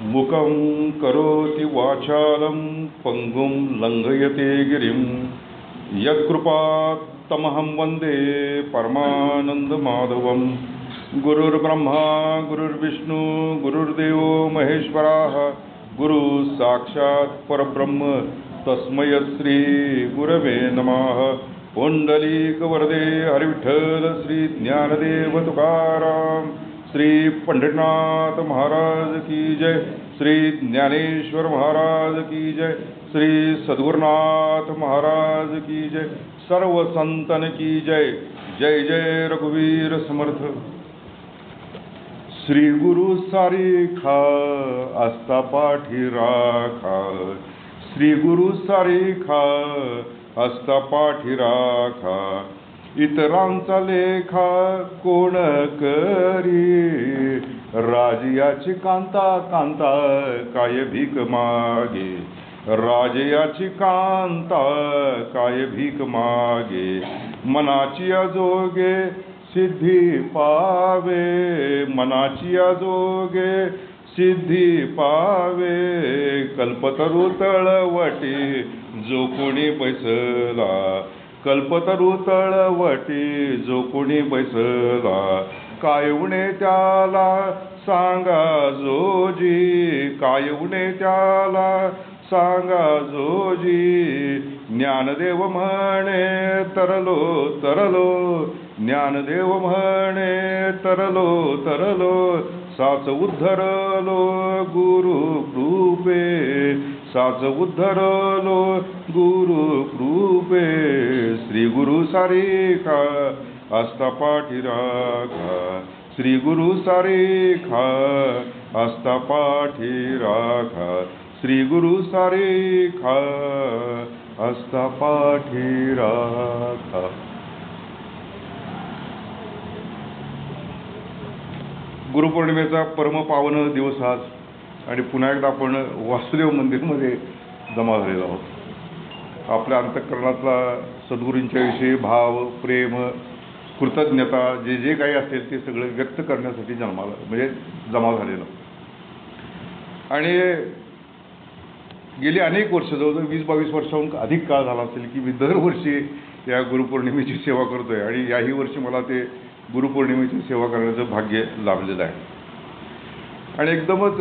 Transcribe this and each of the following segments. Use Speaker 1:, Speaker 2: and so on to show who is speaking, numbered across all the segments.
Speaker 1: मुखं करोति वाचालं पंगुं लंघयते गिरिं यत्कृपात्तमहं वन्दे परमानन्दमाधवं। गुरुर्ब्रह्मा गुरुर्विष्णु गुरुर्देवो महेश्वरः गुरुः साक्षात् परब्रह्म तस्मै श्री गुरवे नमः। पुंडलीकवरदे हरिविठ्ठल श्री ज्ञानदेव तुकाराम श्री पंढरीनाथ महाराज की जय, श्री ज्ञानेश्वर महाराज की जय, श्री सद्गुरुनाथ महाराज की जय, सर्व संतन की जय। जय जय रघुवीर समर्थ। श्री गुरु सारिखा आस्था पाठी राखा, श्री गुरु सारिखा आस्था पाठी राखा, इतरांचा लेखा कोण करी, राजयाची कांता कांता काय भीक मागे, राजयाची कांता काय भीक मागे, मनाची अजोगे सिद्धी पावे, मनाची अजोगे सिद्धी पावे, कल्पतरू तळवटी जो कोणी बैसला, कल्पतरू तळवटी जो कोणी बैसला, काय उणे त्याला सांगा जोजी, काय उणे त्याला सांगा जोजी, ज्ञानदेव म्हणे तरलो तरलो, ज्ञानदेव म्हणे तरलो तरलो, साच उद्धरलो गुरु कृपे, साच उद्धरलो गुरु कृपे, श्री गुरु सारिखा आस्था पाठी राखा, श्री गुरु सारिखा आस्था पाठी राखा, श्री गुरु सारिखा आस्था पाठी राखा। गुरुपौर्णिमेचा परमपावन दिवस आज, आणि पुन्हा एकदा आपण वासुदेव मंदिरमध्ये जमा झालेलो आहोत। आपल्या अंतःकरणातला सद्गुरूंच्या विषयी भाव, प्रेम, कृतज्ञता जे जे काही असेल ते सगळं व्यक्त करण्यासाठी जमा झालेलं। आणि गेली अनेक वर्ष, जवळजवळ 20-22 वर्षाहून अधिक काळ झाला असेल की मी दरवर्षी या गुरुपौर्णिमेची सेवा करतोय, आणि याही वर्षी मला ते गुरुपौर्णिमेची सेवा करण्याचं भाग्य लाभलेलं आहे। आणि एकदमच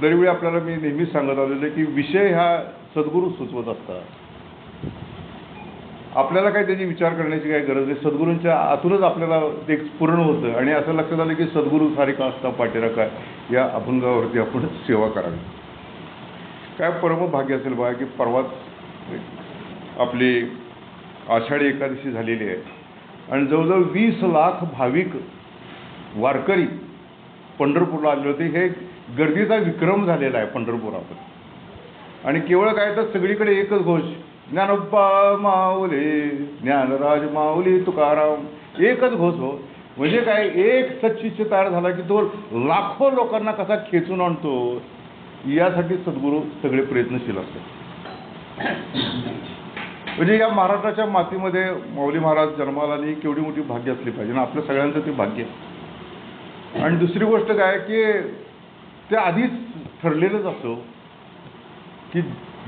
Speaker 1: दरवेळी आपल्याला मी नेहमीच सांगत आलेलं की विषय हा सद्गुरू सुचवत असतात, आपल्याला काही त्याची विचार करण्याची काही गरज नाही, सद्गुरूंच्या आतूनच आपल्याला ते पूर्ण होतं। आणि असं लक्षात आलं की सद्गुरू सारिखा आस्था पाठी राखा या अभंगावरती आपण सेवा करावी। काय परमभाग्य असेल बघा की परवाच आपली आषाढी एकादशी झालेली आहे, आणि जवळजवळ 20 लाख भाविक वारकरी पंढरपूरला आले होते। हे गर्दीचा विक्रम झालेला आहे पंढरपुरात। आणि केवळ काय तर सगळीकडे एकच घोष, ज्ञानोबा माऊली, ज्ञानराज माऊली तुकाराम, एकच घोष हो। म्हणजे काय, एक सच्चिष्य तयार झाला की तो लाखो लोकांना कसा खेचून आणतो, यासाठी सद्गुरू सगळे प्रयत्नशील असतात। म्हणजे या महाराष्ट्राच्या मातीमध्ये माऊली महाराज जन्माला आली, केवढी मोठी भाग्य असली पाहिजे ना, आपल्या सगळ्यांचं ते भाग्य। आणि दुसरी गोष्ट काय की ते आधीच ठरलेलंच असो की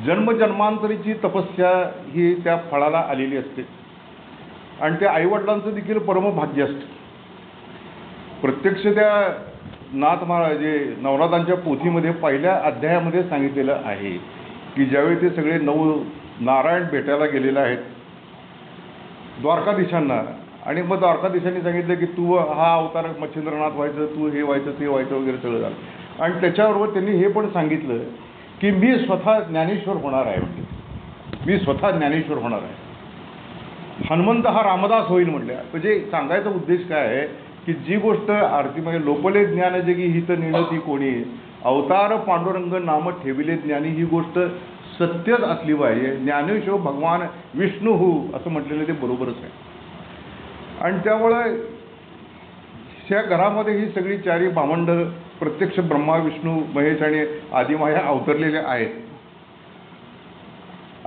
Speaker 1: जन्मजन्मांतरीची तपस्या ही त्या फळाला आलेली असते, आणि त्या आईवडिलांचं देखील परमभाग्य असतं। प्रत्यक्ष त्या नाथ महाराज जे नवनाथांच्या पोथीमध्ये पहिल्या अध्यायामध्ये सांगितलेलं आहे की ज्यावेळी ते सगळे 9 नारायण भेटायला गेलेले आहेत द्वारकाधीशांना, आणि मग द्वारकाधीशांनी सांगितलं की तू हा अवतार मच्छिंद्रनाथ व्हायचं, तू हे व्हायचं ते व्हायचं वगैरे सगळं झालं। आणि त्याच्याबरोबर त्यांनी हे पण सांगितलं की मी स्वतः ज्ञानेश्वर होणार आहे, मी स्वतः ज्ञानेश्वर होणार आहे। हनुमंत हा रामदास होईल म्हटल्या। म्हणजे सांगायचा उद्देश काय आहे की जी गोष्ट आरतीमध्ये लोपले ज्ञान जगी हित निणती कोणी, अवतार पांडुरंग नाम ठेविले ज्ञानी, ही गोष्ट सत्यच असली पाहिजे। ज्ञानेश्वर भगवान विष्णू हो असं म्हटलेलं ते बरोबरच आहे। आणि त्यामुळे त्या घरामध्ये ही सगळी चारी भावंड प्रत्यक्ष ब्रह्मा विष्णू महेश आणि आदिमाया अवतरलेल्या आहेत।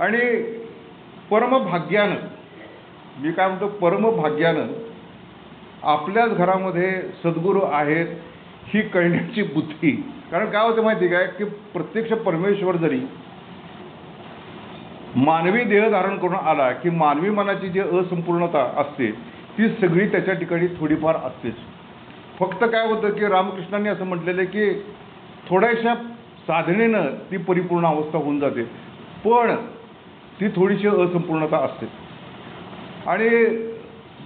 Speaker 1: आणि परमभाग्यानं, मी काय म्हणतो परमभाग्यानं आपल्याच घरामध्ये सद्गुरू आहेत, ही कळण्याची बुद्धी. कारण काय होतं माहिती काय की प्रत्यक्ष परमेश्वर जरी मानवी देह धारण करून आला की मानवी मनाची जी असंपूर्णता असते ती सगळी त्याच्या ठिकाणी थोडीफार असतेच. फक्त काय होतं की रामकृष्णांनी असं म्हटलेलं आहे की थोड्याशा साधनेनं ती परिपूर्ण अवस्था होऊन जाते, पण ती थोडीशी असंपूर्णता असते. आणि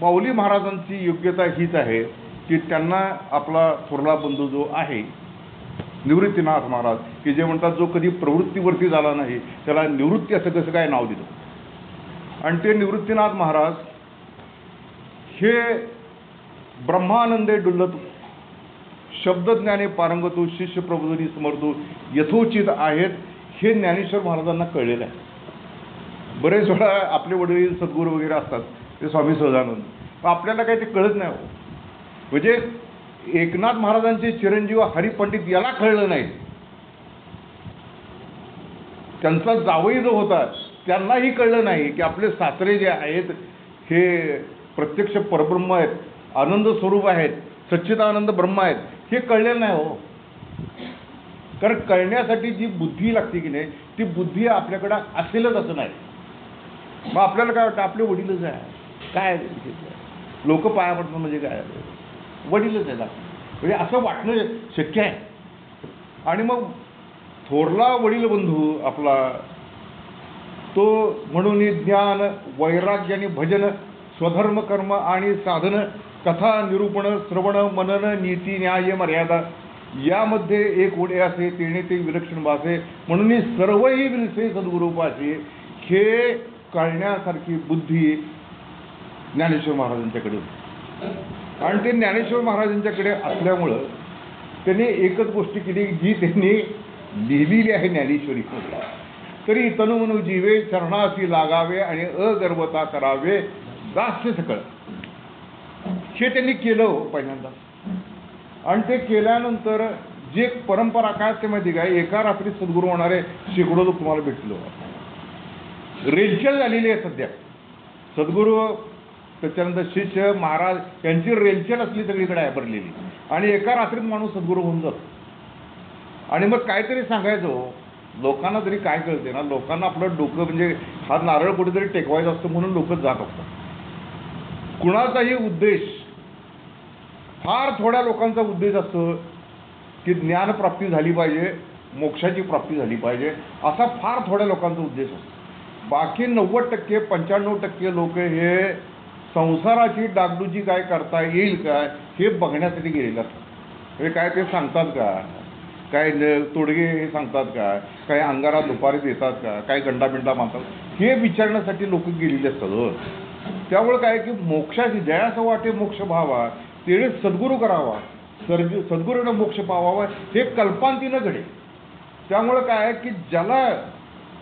Speaker 1: माऊली महाराजांची योग्यता हीच आहे की त्यांना आपला थोरला बंधू जो आहे निवृत्तीनाथ महाराज, की जे म्हणतात जो कधी प्रवृत्तीवरती झाला नाही त्याला निवृत्ती असं कसं काय नाव दिलं. आणि ते निवृत्तीनाथ महाराज हे ब्रह्मानंदे डुल्लतू शब्दज्ञाने पारंगतू शिष्य प्रबोधनी समर्थू यथोचित आहेत हे ज्ञानेश्वर महाराजांना कळलेलं आहे. बरेच वेळा आपले वडील सद्गुरू वगैरे असतात ते स्वामी सहजानंद, पण आपल्याला काही ते कळत नाही. म्हणजे एकनाथ महाराजांचे चिरंजीव हरिपंडित याला कळलं नाही, त्यांचा जावई जो होता त्यांनाही कळलं नाही की आपले सासरे जे आहेत हे प्रत्यक्ष परब्रह्म आहेत, आनंद स्वरूप आहेत, सच्चिदानंद ब्रह्म आहेत, हे कळलेलं नाही हो. कारण कळण्यासाठी जी बुद्धी लागते की नाही ती बुद्धी आपल्याकडं असेलच असं नाही. मग आपल्याला काय वाटतं आपले वडीलच आहे काय, लोक पाया पडतात म्हणजे काय वडीलच आहे म्हणजे असं वाटणं शक्य आहे. आणि मग थोरला वडील बंधू आपला तो म्हणून ज्ञान वैराग्य आणि भजन स्वधर्म कर्म आणि साधन कथा निरूपण श्रवण मनन नीती न्याय मर्यादा यामध्ये एक ओढे असे तेणे ते विलक्षण भासे म्हणून सर्वही विलसे सद्गुरूपाशी हे कळण्यासारखी बुद्धी ज्ञानेश्वर महाराजांच्याकडे होती. आणि ते ज्ञानेश्वर महाराजांच्याकडे असल्यामुळं त्यांनी एकच गोष्ट केली जी त्यांनी लिहिलेली आहे ज्ञानेश्वरी. तरी तनुमनु जीवे चरणासी लागावे आणि अगर्वता करावे दास्य सकळ हे त्यांनी केलं पहिल्यांदा. आणि ते केल्यानंतर जे परंपरा काय असते माहिती काय, एका रात्री सद्गुरू होणारे शेकडो लोक तुम्हाला भेटलो, रेलचेल झालेली आहे सध्या. सद्गुरू त्याच्यानंतर शिष्य महाराज यांची रेलचेल असली सगळीकडे आहे भरलेली, आणि एका रात्रीत माणूस सद्गुरू होऊन जातो. आणि मग काहीतरी सांगायचं लोकांना तरी काय कळते ना, लोकांना आपलं डोकं म्हणजे हा नारळ कुठेतरी टेकवायचं असतं म्हणून डोकं जात असतं. कुणाचाही उद्देश फार थोड्या लोकांचा उद्देश असतो की ज्ञानप्राप्ती झाली पाहिजे, मोक्षाची प्राप्ती झाली पाहिजे, असा फार थोड्या लोकांचा उद्देश असतो. बाकी 90% 95% लोक हे संसाराची डागडुजी काय करता येईल काय हे बघण्यासाठी गेलेले असतात. हे काय ते सांगतात का, काय तोडगे हे सांगतात का, काय अंगारा दुपारी देतात का, काय गंडाबिंडा मानतात हे विचारण्यासाठी लोक गेलेले असतात. त्यामुळे काय की मोक्षाची जयास वाटे मोक्ष भावा तेणे सद्गुरू करावा, सद्गुरूनं मोक्ष पावावा हे कल्पांतीनं घडे. त्यामुळं काय की ज्याला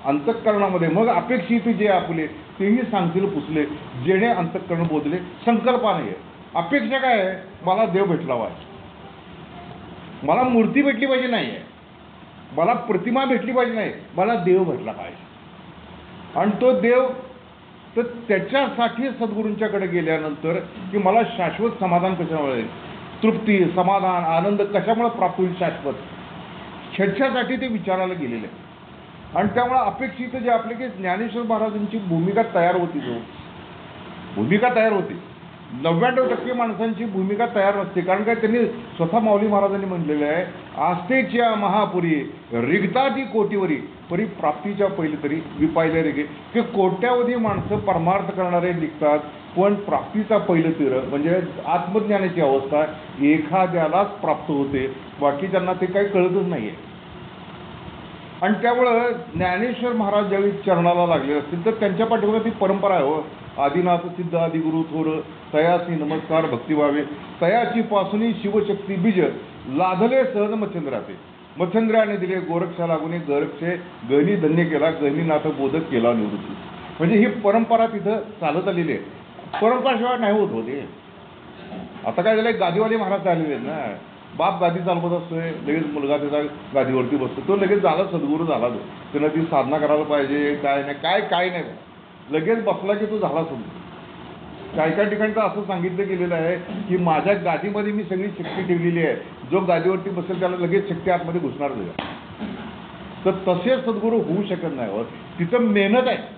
Speaker 1: अंतःकरणामध्ये मग अपेक्षित जे आपले तेही सांगतील पुसले जेणे अंतःकरण बोधले संकल्पा नाही आहे. अपेक्षा काय आहे, मला देव भेटला पाहिजे, मला मूर्ती भेटली पाहिजे नाही आहे, मला प्रतिमा भेटली पाहिजे नाही, मला देव भेटला पाहिजे. आणि तो देव तर त्याच्यासाठी सद्गुरूंच्याकडे गेल्यानंतर की मला शाश्वत समाधान कशामुळे मिळेल, तृप्ती समाधान आनंद कशामुळे प्राप्त होईल शाश्वत, ह्याच्यासाठी ते विचारायला गेलेले. आणि त्यामुळे अपेक्षित जे आपले की ज्ञानेश्वर महाराजांची भूमिका तयार होती, जो भूमिका तयार होती 99% माणसांची भूमिका तयार नसते. कारण काय त्यांनी स्वतः माऊली महाराजांनी म्हणलेलं आहे, आस्थेच्या महापुरी रिगताती कोटीवरी परी प्राप्तीच्या पहिले तरी विपायले रेगे, की कोट्यावधी माणसं परमार्थ करणारे निघतात पण प्राप्तीचा पहिलं तीर म्हणजे आत्मज्ञानाची अवस्था एखाद्यालाच प्राप्त होते, बाकीच्यांना ते काही कळतच नाही आहे. आणि त्यामुळं ज्ञानेश्वर महाराज ज्यावेळी चरणाला लागले असतील तर त्यांच्या पाठीवर ती परंपरा आहे हो, आदिनाथ सिद्ध आदिगुरु थोर तयासी नमस्कार भक्ती व्हावे, तयाची पासुनी शिवशक्ती बीज लाधले सहज मच्छंद्राचे, मच्छंद्राने दिले गोरक्षा लागून गोरक्षे गहिनी धन्य केला, गहिनीनाथ बोधक केला निवृत्ती. म्हणजे ही परंपरा तिथं चालत आलेली आहे. परंपराशिवाय नाही होत होते. आता काय झालं, गादीवाले महाराज झालेले आहेत ना, बाप गादी चालवत असतोय, लगेच मुलगा त्याचा गादीवरती बसतो, तो लगेच झाला सद्गुरू झाला, तो त्यानं ती साधना करायला पाहिजे काय नाही काय नाही, लगेच बसला की तो झाला सद्गुरू. काय ठिकाणी तर असं सांगितलं गेलेलं आहे की माझ्या गादीमध्ये मी सगळी शक्ती ठेवलेली आहे, जो गादीवरती बसेल त्याला लगेच शक्ती आतमध्ये घुसणार नाही. तर तसे सद्गुरू होऊ शकत नाही हो. तिथं मेहनत आहे.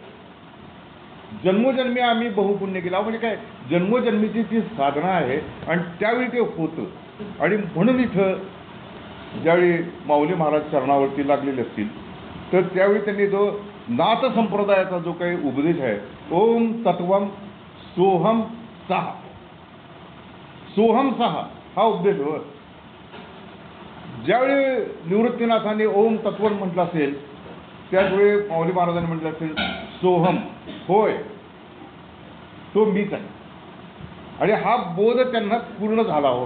Speaker 1: जन्मोजन्मी आम्ही बहुपुण्य केला म्हणजे काय, जन्मोजन्मीची ती साधना आहे आणि त्यावेळी ते होतं. आणि म्हणून इथं ज्यावेळी माऊली महाराज चरणावरती लागलेले असतील तर त्यावेळी त्यांनी जो नाथ संप्रदायाचा जो काही उपदेश आहे, ओम तत्वम सोहम सहा, सोहम सहा हा उपदेश हो. ज्यावेळी निवृत्तीनाथांनी ओम तत्वम म्हटलं असेल त्याचवेळी माऊली महाराजांनी म्हटलं असेल सोहम, होय तो मीच आहे. आणि हा बोध त्यांना पूर्ण झाला हो,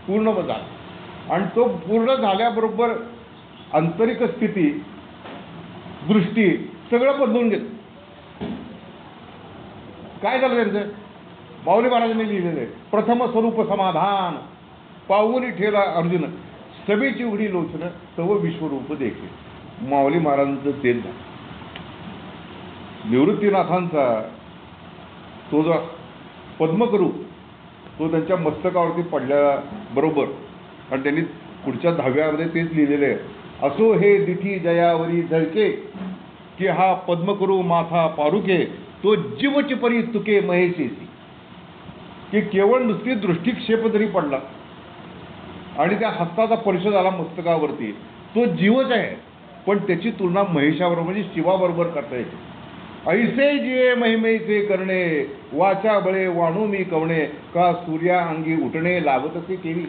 Speaker 1: पूर्ण झाला. आणि तो पूर्ण झाल्याबरोबर आंतरिक स्थिती, दृष्टी सगळं बदलून घेतलं. काय झालं त्यांचं? माऊली महाराजांनी लिहिलेलं आहे, प्रथम स्वरूप समाधान पाऊली ठेला अर्जुन, सभेची उघडी लोचन तव विश्वरूप देखे. माऊली महाराजांचं तेच झालं. निवृत्तीनाथांचा तो जो पद्मकरू तो त्यांच्या मस्तकावरती पडल्याबरोबर, आणि त्यांनी पुढच्या 10व्यामध्ये तेच लिहिलेलं आहे, असो हे दिठी जयावरी झळके की हा पद्मकरू माथा पारुके, तो जीवची परी तुके महेशेसी. की केवळ नुसती दृष्टिक्षेप जरी पडला आणि त्या हस्ताचा परिचय झाला मस्तकावरती, तो जीवच आहे, पण त्याची तुलना महेशाबरोबर म्हणजे शिवाबरोबर करता येते. ऐसे जिये महिमेचे करणे, वाचा बळे वाणू मी कवणे, का सूर्या अंगी उठणे लागत असे केवी.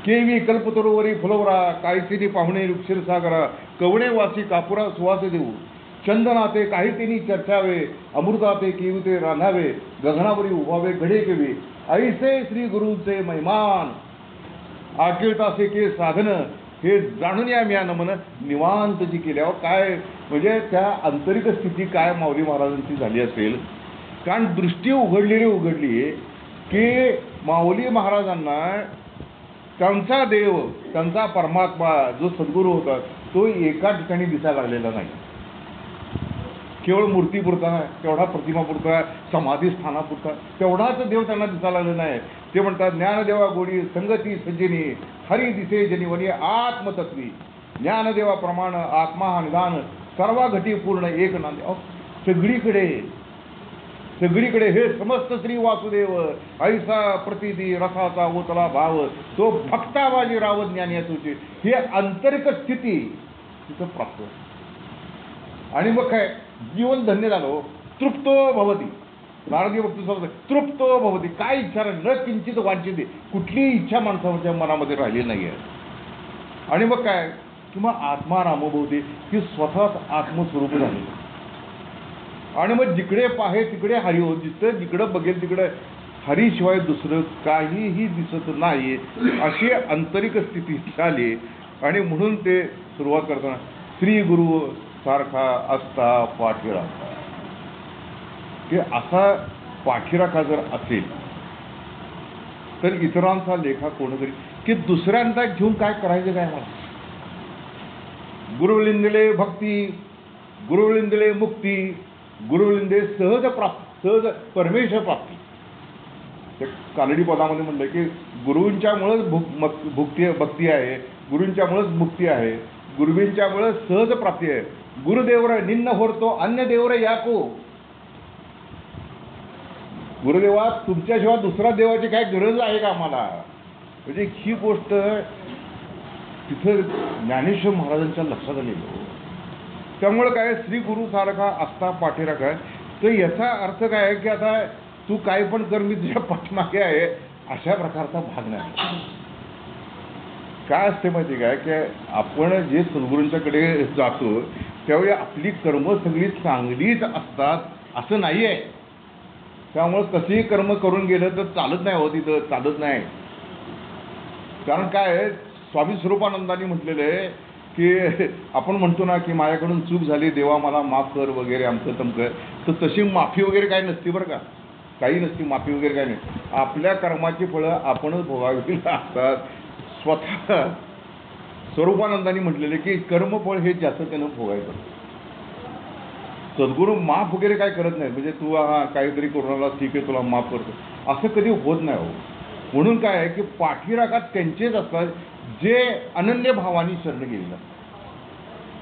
Speaker 1: केवी कल्पतरुवरी फुलवरा, कायसिनी पाहुणे क्षीरसागरा, कवणे वासी कापुरा सुवास देऊ, चंदनाते काही तिनी चर्चावे, अमृताते केविते रांधावे, गगनावरी उभावे घडे केवी. ऐसे श्री गुरुचे महिमान, आकिळतासे के साधन, हे जाणून या म्या नमन निवांत जी केल्यावर. काय म्हणजे त्या आंतरिक स्थिती काय माऊली महाराजांची झाली असेल. कारण दृष्टी उघडली की माऊली महाराजांना त्यांचा देव, त्यांचा परमात्मा जो सद्गुरू होता तो एका ठिकाणी दिसायला लागलेला नाही. केवळ मूर्तीपुरता, तेवढा प्रतिमापुरता, समाधी स्थानापुरता तेवढाच देव त्यांना दिसायला लागलेला नाही. ते म्हणतात ज्ञानदेवा गोडी संगती सज्जनी, हरी दिसे जनिवनी आत्मतत्वी, ज्ञानदेवा प्रमाण आत्मा हा निदान, सर्वा घटी पूर्ण एक नांदे. सगळीकडे हे समस्त श्री वासुदेव, ऐसा प्रतिदी रसाचा ओतला भाव, तो भक्ताबाजी राव ज्ञानी तुझे, ही आंतरिक स्थिती तिथं प्राप्त. आणि मग काय जीवन धन्य झालो, तृप्तो भवती. नारदी भक्त सांगतो तृप्तो भवती. काय इच्छा न किंचित वांछित, कुठलीही इच्छा माणसाच्या मनामध्ये राहिली नाही आहे. आणि मग काय किंवा आत्मा रामभवती, की स्वतःच आत्मस्वरूप झाले. आणि मग जिकडे पाहे तिकडे हरी हो दिसतं, जिकडं बघेल तिकडे हरीशिवाय दुसरं काहीही दिसत नाही, अशी आंतरिक स्थिती झाली. आणि म्हणून ते सुरुवात करताना श्री गुरु सारखा असता पाठीराखा, की असा पाठीराखा जर असेल तर इतरांचा लेखा कोणतरी, की दुसऱ्यांचा घेऊन काय करायचं काय मला. गुरुलिंदले भक्ती, गुरुलिंदले मुक्ती, गुरुलिंदे सहज प्राप्ती, सहज परमेश्वर प्राप्ती. ते कानडी पदामध्ये म्हणलं की गुरूंच्यामुळेच भक्ती आहे, गुरूंच्यामुळेच मुक्ती आहे, गुरुवींच्यामुळे सहज प्राप्ती आहे. गुरुदेवर निन्न होतो अन्य देवर याको. गुरुदेवा तुमच्याशिवाय दुसरा देवाची काय गरज आहे का आम्हाला. म्हणजे ही गोष्ट तिथं ज्ञानेश्वर महाराजांच्या लक्षात आलेली. त्यामुळे काय श्री गुरु सारखा असता पाठीराखा, तर याचा अर्थ काय आहे की आता तू काय पण कर, मी तुझ्या पाठीमागे आहे, अशा प्रकारचा भाग नाही. काय असते माहिती काय की आपण जे सद्गुरूंच्याकडे जातो त्यावेळी आपली कर्म सगळी चांगलीच असतात असं नाही आहे. त्यामुळं कसेही कर्म करून गेलं तर चालत नाही हो, तिथं चालत नाही. कारण काय स्वामी स्वरूपानंदांनी म्हटलेलं आहे की आपण म्हणतो ना की माझ्याकडून चूक झाली देवा मला माफ कर वगैरे अमकं तमकं, तर तशी माफी वगैरे काय नसती बरं का, काही नसती माफी वगैरे काय नाही. आपल्या कर्माची फळं आपणच भोगावी असतात. स्वतः स्वरूपानंदांनी म्हटलेले की कर्मफळ हे जास्त त्यानं भोगायचं. सद्गुरू माफ वगैरे काय करत नाहीत, म्हणजे तू हा काहीतरी करून ठीक आहे तुला माफ करतो असं कधी होत नाही हो. म्हणून काय आहे की पाठीराखात त्यांचेच असतात जे अनन्य भावानी शरण गेलेलं.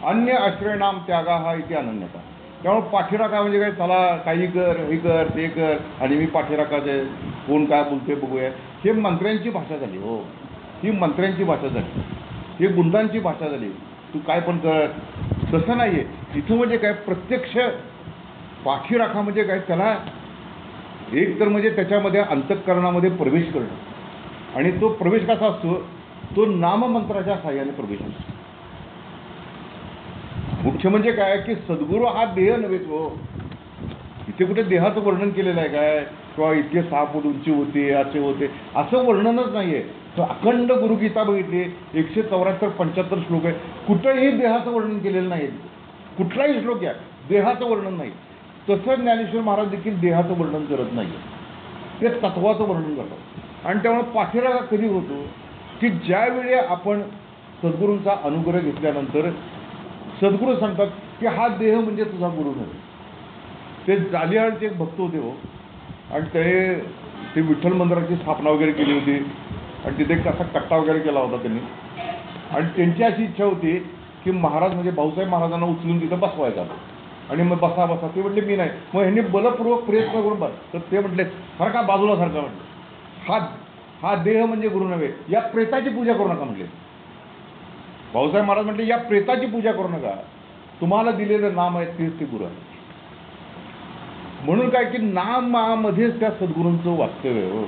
Speaker 1: अन्य आश्रय नाम त्यागा हा इथे अनन्यता. त्यामुळे पाठीराखा म्हणजे काय, चला काही कर, हे कर, ते कर, आणि मी पाठीराखाचे कोण काय बोलते बघूया, हे मंत्र्यांची भाषा झाली हो. ही मंत्र्यांची भाषा झाली, ही गुंडांची भाषा झाली. तू काय पण कर, तसं नाही आहे इथं. म्हणजे काय, प्रत्यक्ष पाठीराखा म्हणजे काय, त्याला एक तर म्हणजे त्याच्यामध्ये अंतःकरणामध्ये प्रवेश करणं, आणि तो प्रवेश कसा असतो, तो नाममंत्राच्या साह्याने प्रवेश असतो. मुख्य म्हणजे काय की सद्गुरू हा देह नव्हे तो. इथे कुठे देहाचं वर्णन केलेलं आहे काय, किंवा इतके 6 फूट उंची होते, असे होते, असं वर्णनच नाही आहे. तर अखंड गुरुगीता बघितली, 174-75 श्लोक आहे, कुठंही देहाचं वर्णन केलेलं नाही. कुठलाही श्लोक घ्या, देहाचं वर्णन नाही. तसं ज्ञानेश्वर महाराज देखील देहाचं वर्णन करत नाही, ते तत्वाचं वर्णन करतात. आणि त्यामुळे पाठीराखा कधी होतो की ज्यावेळी आपण सद्गुरूंचा अनुग्रह घेतल्यानंतर सद्गुरू सांगतात की हा देह म्हणजे तुझा गुरु नव्हे. ते जालिहाळचे एक भक्त होते हो, आणि ते विठ्ठल मंदिराची स्थापना वगैरे केली होती, आणि तिथे एक असा कट्टा वगैरे केला होता त्यांनी. आणि त्यांची अशी इच्छा होती की महाराज म्हणजे भाऊसाहेब महाराजांना उचलून तिथं बसवायचा, आणि मग बसा बसा. ते म्हटले मी नाही. मग ह्यांनी बलपूर्वक प्रयत्न करून बस, तर ते म्हटले सारखा बाजूला सारखा म्हटले, हा देह म्हणजे गुरु नव्हे, या प्रेताची पूजा करू नका म्हटले. भाऊसाहेब महाराज म्हटले या प्रेताची पूजा करू नका, तुम्हाला दिलेलं नाम आहे तेच ते गुरु आहे. म्हणून काय की नामामध्येच त्या सद्गुरूंचं वास्तव्य आहे हो.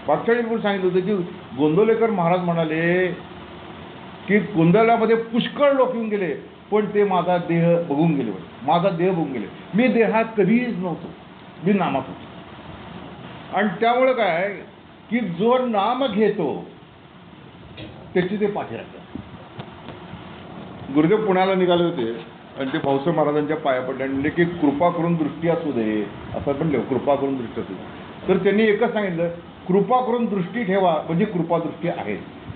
Speaker 1: मागच्या वेळी पण सांगितलं होतं की गोंदवलेकर महाराज म्हणाले की गोंधळामध्ये पुष्कळ लोक येऊन गेले, पण ते माझा देह बघून गेले, माझा देह बघून गेले. मी देहात कधीच नव्हतो, मी नामात होतो. आणि त्यामुळं काय की जो नाम घेतो त्याची ते पाठी राहतात. गुरुदेव पुण्याला निघाले होते, आणि ते भाऊसाहेब महाराजांच्या पाया पडले आणि म्हणले की कृपा करून दृष्टी असू दे, असं पण लिहू, कृपा करून दृष्टी असू दे. तर त्यांनी एकच सांगितलं, कृपा करून दृष्टी ठेवा, म्हणजे कृपादृष्टी आहे.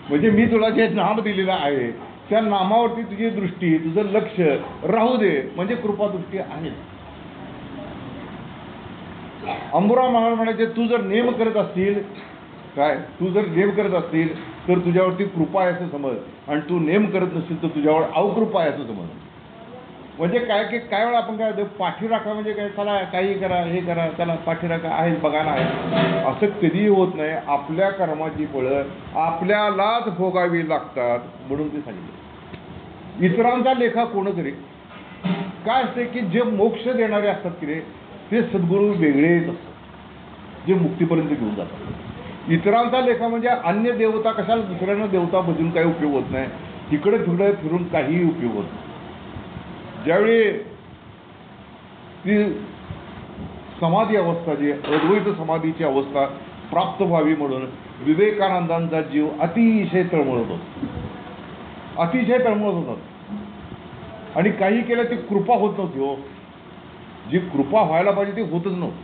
Speaker 1: म्हणजे मी तुला जे नाम दिलेलं आहे त्या नामावरती तुझी दृष्टी, तुझं लक्ष राहू दे, म्हणजे कृपादृष्टी आहे. अंबुरा महाराज म्हणायचे, तू जर नेम करत असतील, काय तू जर नेम करत असतील तर तुझ्यावरती कृपा आहे असं समज, आणि तू नेम करत नसतील तर तुझ्यावर अवकृपा आहे असं समज. म्हणजे काय की काय वेळा आपण काय पाठीराखा म्हणजे काय, चला काही करा, हे करा, चला पाठीराखा आहे बघायला आहे, असं कधीही होत नाही. आपल्या कर्माची फळं आपल्यालाच भोगावी लागतात, म्हणून ते सांगितलं. इतरांचा लेखा कोण करी. काय असते की जे मोक्ष देणारे असतात की रे, ते सद्गुरू वेगळेच असतात, जे मुक्तीपर्यंत घेऊन जातात. इतरांचा लेखा म्हणजे अन्य देवता, कशाला दुसऱ्यांना देवता बदलून काही उपयोग होत नाही, तिकडे तिकडे फिरून काहीही उपयोग होत नाही. ज्यावेळी ती समाधी अवस्था, जी अद्वैत समाधीची अवस्था प्राप्त व्हावी म्हणून विवेकानंदांचा जीव अतिशय तळमळत होता, अतिशय तळमळत होता. आणि काही केलं ती कृपा होत नव्हती हो. जी कृपा व्हायला पाहिजे ती होतच नव्हती.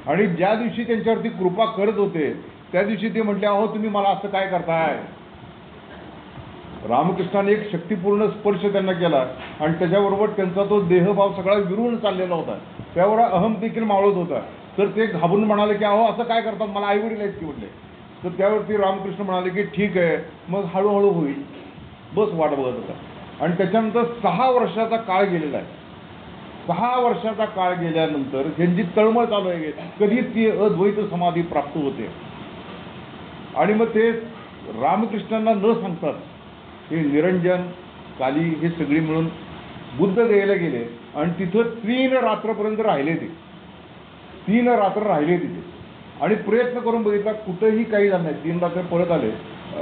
Speaker 1: आणि ज्या दिवशी त्यांच्यावरती कृपा करत होते त्या दिवशी ते म्हटले, अहो तुम्ही मला असं काय करताय. रामकृष्णाने एक शक्तिपूर्ण स्पर्श त्यांना केला, आणि त्याच्याबरोबर त्यांचा तो देहभाव सगळा विरून चाललेला होता, त्यावर अहम देखील मावळत होता. तर ते घाबरून म्हणाले की अहो असं काय करतात, मला आईवडील आहेत की म्हटले. तर त्यावरती रामकृष्ण म्हणाले की ठीक आहे, मग हळूहळू होईल, बस वाट बघत होता. आणि त्याच्यानंतर 6 वर्षाचा काळ गेलेला आहे. 6 वर्षाचा काळ गेल्यानंतर त्यांची तळमळ चालू आहे, कधी ती अद्वैत समाधी प्राप्त होते. आणि मग ते रामकृष्णांना न सांगतात हे निरंजन काली हे सगळी मिळून बुद्ध द्यायला गेले, आणि तिथं 3 रात्रपर्यंत राहिले. ते 3 रात्र राहिले तिथे, आणि प्रयत्न करून बघितला, कुठंही काही झालं नाही. 3 रात्र परत आले.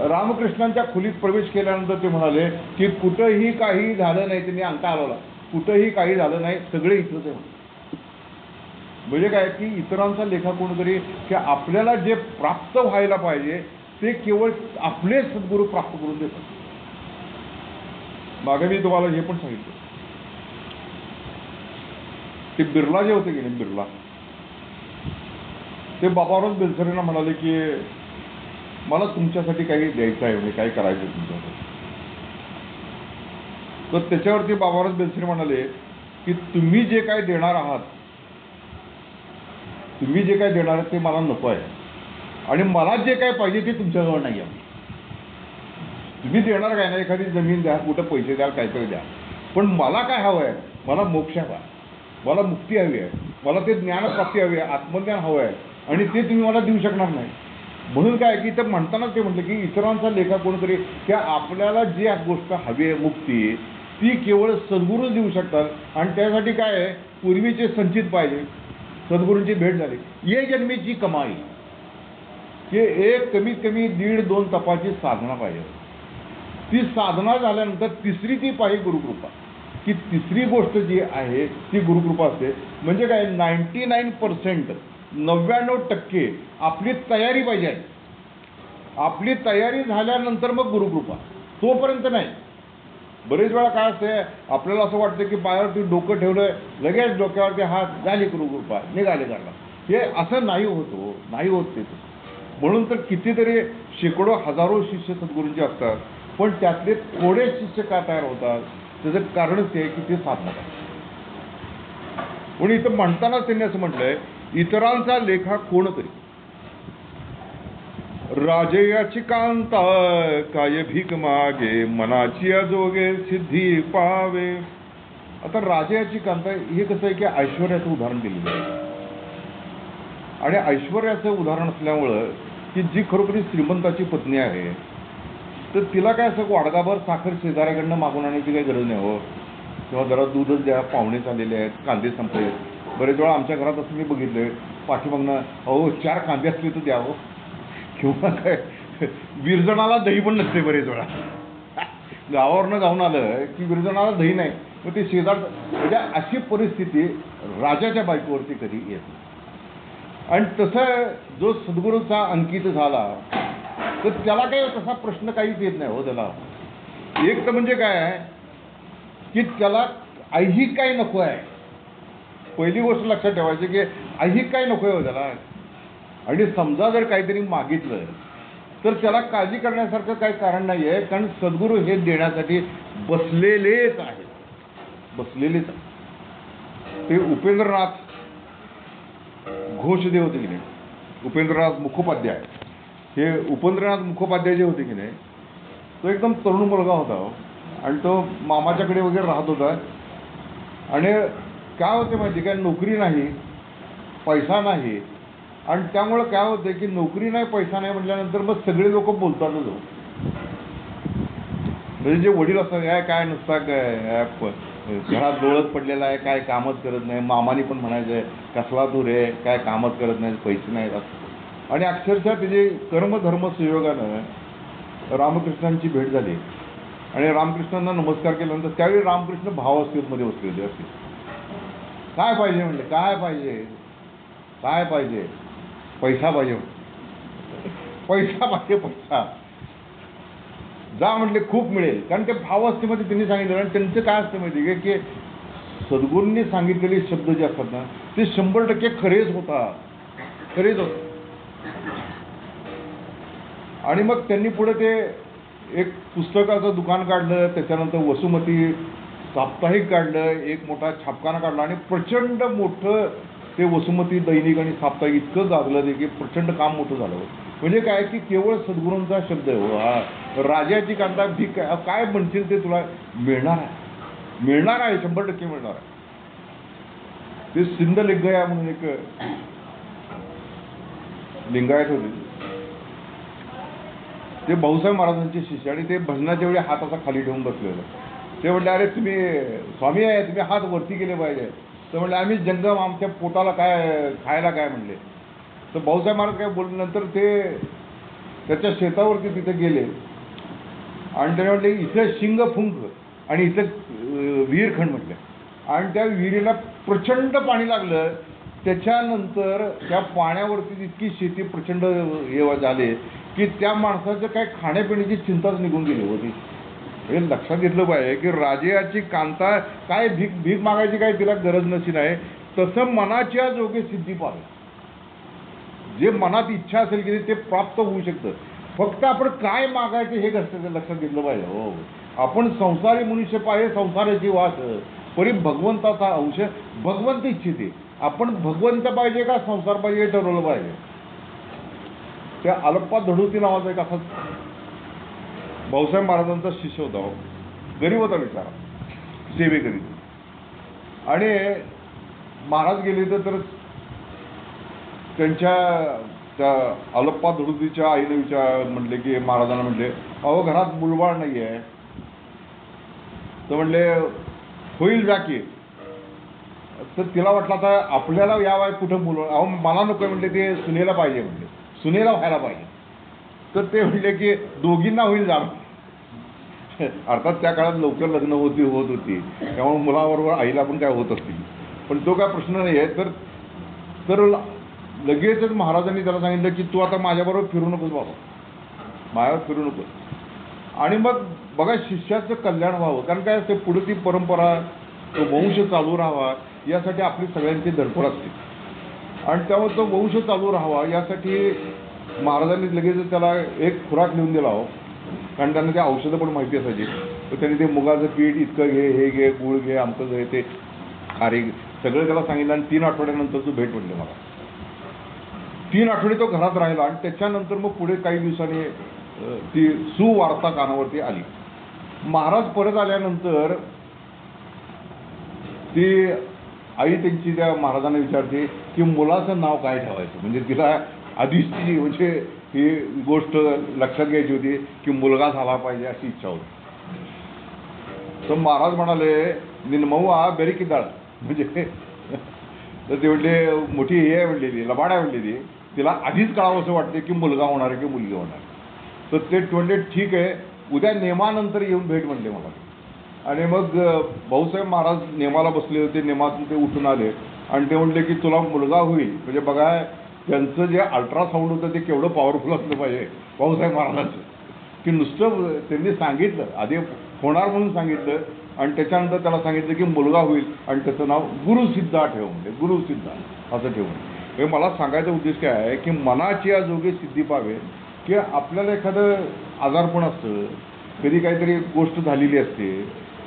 Speaker 1: रामकृष्णांच्या खोलीत प्रवेश केल्यानंतर ते म्हणाले की कुठंही काही झालं नाही. त्यांनी अंगठा हलवला, कुठंही काही झालं नाही, सगळे इथंच आहे. म्हणजे काय की इतरांचा लेखा कोणतरी, की आपल्याला जे प्राप्त व्हायला पाहिजे ते केवळ आपले सद्गुरू प्राप्त करून देतात. मागे मी तुम्हाला हे पण सांगितलं, ते बिर्ला जे होते की नाही, बिर्ला, ते बाबाराव बेलसरेंना म्हणाले की मला तुमच्यासाठी काही द्यायचं आहे, म्हणजे काही करायचं आहे तुमच्यासाठी. तर त्याच्यावरती बाबाराव बेलसरे म्हणाले की तुम्ही जे काय देणार आहात, तुम्ही जे काय देणार ते मला नको आहे, आणि मला जे काय पाहिजे ते तुमच्याजवळ नाही आहे. तुम्ही देणार काय नाही, एखादी जमीन द्या, कुठं पैसे द्या, काहीतरी द्या, पण मला काय हवं आहे, मला मोक्ष हवा, मला मुक्ती हवी आहे, मला ते ज्ञानप्राप्ती हवी आहे, आत्मज्ञान हवं आहे, आणि ते तुम्ही मला देऊ शकणार नाही. म्हणून काय की तर म्हणतानाच ते म्हटलं की इतरांचा लेखा कोणतरी, की आपल्याला जी गोष्ट हवी आहे मुक्ती, ती केवळ सद्गुरूच देऊ शकतात. आणि त्यासाठी काय आहे, पूर्वीचे संचित पाहिजे, सद्गुरूंची भेट झाली, ये जन्मीची कमाई, की एक कमीत कमी 1.5-2 तपाची साधना पाहिजे. ती साधना झाल्यानंतर तिसरी ती पाहिजे गुरुकृपा, की तिसरी गोष्ट जी आहे ती गुरुकृपा असते. म्हणजे काय, 99% 99% आपली तयारी पाहिजे आहे. आपली तयारी झाल्यानंतर मग गुरुकृपा, तोपर्यंत नाही. बरेच वेळा काय असते, आपल्याला असं वाटतं की पायावरती डोकं ठेवलं, लगेच डोक्यावरती हात, झाली गुरुकृपा, निघाले करणार. हे असं नाही होत हो, नाही होत ते. म्हणून तर कितीतरी शेकडो हजारो शिष्य सद्गुरूंचे असतात, पण त्यातले थोडे शिष्य का तयार होतात, त्याचं कारणच ते की ते साधना करतात. म्हणून इथं म्हणतानाच त्यांनी असं म्हटलंय, इतरांचा लेखा कोण तरी, राजयाची कांता काय भीक मागे, मनाची अजोगे सिद्धी पावे. आता राजयाची कांता हे कसं आहे की ऐश्वर्याचं उदाहरण दिलेलं आहे, आणि ऐश्वर्याचं उदाहरण असल्यामुळं की जी खरोखरी श्रीमंताची पत्नी आहे, तर तिला काय असं वाडगाभर साखर शेजाऱ्याकडनं मागून आणायची काही गरज नाही हो, किंवा जरा दूधच द्या, पाहुणे चाललेले आहेत, कांदे संपले. बरेच वेळा आमच्या घरात असं मी बघितलं, पाठीमागनं अहो 4 कांदे असले तर द्या हो, किंवा काय विरजणाला दही पण नसते. बरेच वेळा गावावरनं जाऊन आलं की विरजणाला दही नाही, मग ते शेजार, म्हणजे अशी परिस्थिती राजाच्या बायकोवरती कधी येत नाही. आणि तसं जो सद्गुरूचा अंकित झाला तर त्याला काही तसा प्रश्न काहीच येत नाही हो त्याला. एक तर म्हणजे काय आहे की त्याला ऐहिक काही नको आहे. पहिली गोष्ट लक्षात ठेवायची की ऐहिक काही नको आहे हो त्याला. आणि समजा जर काहीतरी मागितलं तर त्याला काळजी करण्यासारखं काही कारण नाही आहे, कारण सद्गुरू हे देण्यासाठी बसलेलेच आहेत, बसलेलेच. ते उपेंद्रनाथ घोषदेव होते की नाही, उपेंद्रनाथ मुखोपाध्याय, हे उपेंद्रनाथ मुखोपाध्याय जे होते की नाही, तो एकदम तरुण मुलगा होता आणि तो मामाच्याकडे वगैरे राहत होता. आणि काय होते माहिती काय, नोकरी नाही, पैसा नाही, आणि त्यामुळं काय होतं की नोकरी नाही, पैसा नाही म्हटल्यानंतर मग सगळे लोक बोलतातच हो. म्हणजे जे वडील असतात, काय नुसता काय घरात डोळत पडलेला आहे, काय कामच करत नाही. मामानी पण म्हणायचं आहे, कसला तू रे, काय कामच करत नाही, पैसे नाहीत असं. आणि अक्षरशः त्याचे कर्मधर्म संयोगानं रामकृष्णांची भेट झाली, आणि रामकृष्णांना नमस्कार केल्यानंतर त्यावेळी रामकृष्ण भावावस्थेमध्ये बसलेले असते. काय पाहिजे म्हणले, काय पाहिजे, काय पाहिजे, पैसा पाहिजे, पैसा पाहिजे, पैसा. जा म्हटले, खूप मिळेल. कारण ते भावावस्थेमध्ये त्यांनी सांगितलं. आणि त्यांचं काय असतं माहिती आहे की सद्गुरूंनी सांगितलेले शब्द जे असतात ना, ते 100% खरेच होतात, खरेच होतात. आणि मग त्यांनी पुढे ते एक पुस्तकाचं दुकान काढलं, त्याच्यानंतर वसुमती साप्ताहिक काढलं, एक मोठा छापखाना काढला, आणि प्रचंड मोठं ते वसुमती दैनिक आणि साप्ताहिक इतकं गाजलं ते की प्रचंड काम मोठं झालं. म्हणजे काय की केवळ सद्गुरूंचा शब्द आहे हो हा. राजाची कांता भीक काय म्हणतील ते तुला मिळणार आहे, मिळणार आहे, 100% मिळणार आहे. ते सिंधलिंगया म्हणून एक लिंगायत होते, ते भाऊसाहेब महाराजांचे शिष्य, आणि ते भजनाच्या वेळी हात असा खाली ठेवून बसलेलं. ते म्हटले, अरे तुम्ही स्वामी आहे, तुम्ही हात वरती केले पाहिजे. तर म्हटलं, आम्ही जंगम, आमच्या पोटाला काय खायला काय म्हणले. तर भाऊसाहेब महाराज काय बोलले, नंतर ते त्याच्या शेतावरती तिथे गेले, आणि त्याने म्हटले इथं शिंग फुंक आणि इथं विहीर खण म्हटलं, आणि त्या विहिरीला प्रचंड पाणी लागलं. त्याच्यानंतर त्या पाण्यावरती इतकी शेती प्रचंड हे झाले की त्या माणसाचं काय खाण्यापिण्याची चिंताच निघून गेली होती. हे लक्षात घेतलं पाहिजे की राजयाची कांता काय भीक मागायची काय तिला गरज नशी नाही, तसं मनाच्या जोगे सिद्धी पावे. जे मनात इच्छा असेल की ते प्राप्त होऊ शकतं. फक्त आपण काय मागायचं हे लक्षात घेतलं पाहिजे. हो, आपण संसारी मनुष्य पाहिजे, संसाराची वास,
Speaker 2: परी भगवंताचा अंश भगवंत इच्छिते. आपण भगवंत पाहिजे का संसार पाहिजे ठरवलं पाहिजे. त्या अलप्पा धडूती नावाचा एक असा भाऊसाहेब महाराजांचा शिष्य होता. गरीब होता बिचारा, सेवेकरीत. आणि महाराज गेले तर त्यांच्या त्या अलप्पा धडूतीच्या आईने म्हटले की महाराजांना म्हटले, अहो घरात मुलबाळ नाही आहे. तर म्हणले होईल जा की. तर तिला वाटलं आता आपल्याला यावं कुठं मुलं, अहो मला नको म्हणले, ते सुनेला पाहिजे म्हणले, सुनेला व्हायला पाहिजे. तर ते म्हणले की दोघींना होईल जा. अर्थात त्या काळात लवकर लग्न होत होती, त्यामुळे मुलाबरोबर आईला पण काय होत असतील, पण तो काय प्रश्न नाही आहे. तर लगेचच महाराजांनी त्याला सांगितलं की तू आता माझ्याबरोबर फिरू नकोस बाबा, माझ्यावर फिरू नकोस. आणि मग बघा शिष्याचं कल्याण व्हावं, कारण काय असते पुढे ती परंपरा तो वंश चालू राहावा यासाठी आपली सगळ्यांची धडपड असते. आणि त्यामुळे तो वंश चालू राहावा यासाठी महाराजांनी लगेच त्याला एक खुराक लिहून दिला. कारण त्यांना ते औषधं पण माहिती असायची. तर त्यांनी ते मुगाचं पीठ इतकं घे, हे घे, गुळ घे, आमचं घे, ते खारे सगळं त्याला सांगितलं. आणि 3 आठवड्यानंतर तू भेट म्हणले मला. 3 आठवडे तो घरात राहिला. आणि त्याच्यानंतर मग पुढे काही दिवसांनी ती सुवार्ता कानावरती आली. महाराज परत आल्यानंतर ती आई त्यांची त्या महाराजांना विचारते की मुलाचं नाव काय ठेवायचं. म्हणजे तिला आधीच ती म्हणजे ही गोष्ट लक्षात घ्यायची होती की मुलगा झाला पाहिजे अशी इच्छा होती. तर महाराज म्हणाले निनमव्वा बेरीकिदाळ, म्हणजे तर ते म्हणले मोठी हे आहे म्हणलेली, लबाड आहे म्हणलेली, तिला आधीच कळावं असं वाटते की मुलगा होणार आहे की मुलगी होणार. तर ते म्हणले ठीक आहे, उद्या नेमानंतर येऊन भेट म्हणले मला. आणि मग भाऊसाहेब महाराज नेमाला बसले होते, नेमातून ते उठून आले आणि ते म्हणले की तुला मुलगा होईल. म्हणजे बघा त्यांचं जे अल्ट्रासाऊंड होतं ते केवढं पॉवरफुल असलं पाहिजे भाऊसाहेब महाराजांचं, की नुसतं त्यांनी सांगितलं, आधी होणार म्हणून सांगितलं आणि त्याच्यानंतर त्याला सांगितलं की मुलगा होईल आणि त्याचं नाव गुरुसिद्धा ठेव म्हणजे, गुरुसिद्धा असं ठेवून. हे मला सांगायचा उद्देश काय आहे की मनाची या जोगे सिद्धी पावे, की आपल्याला एखादं आजारपण असतं, कधी काहीतरी गोष्ट झालेली असते,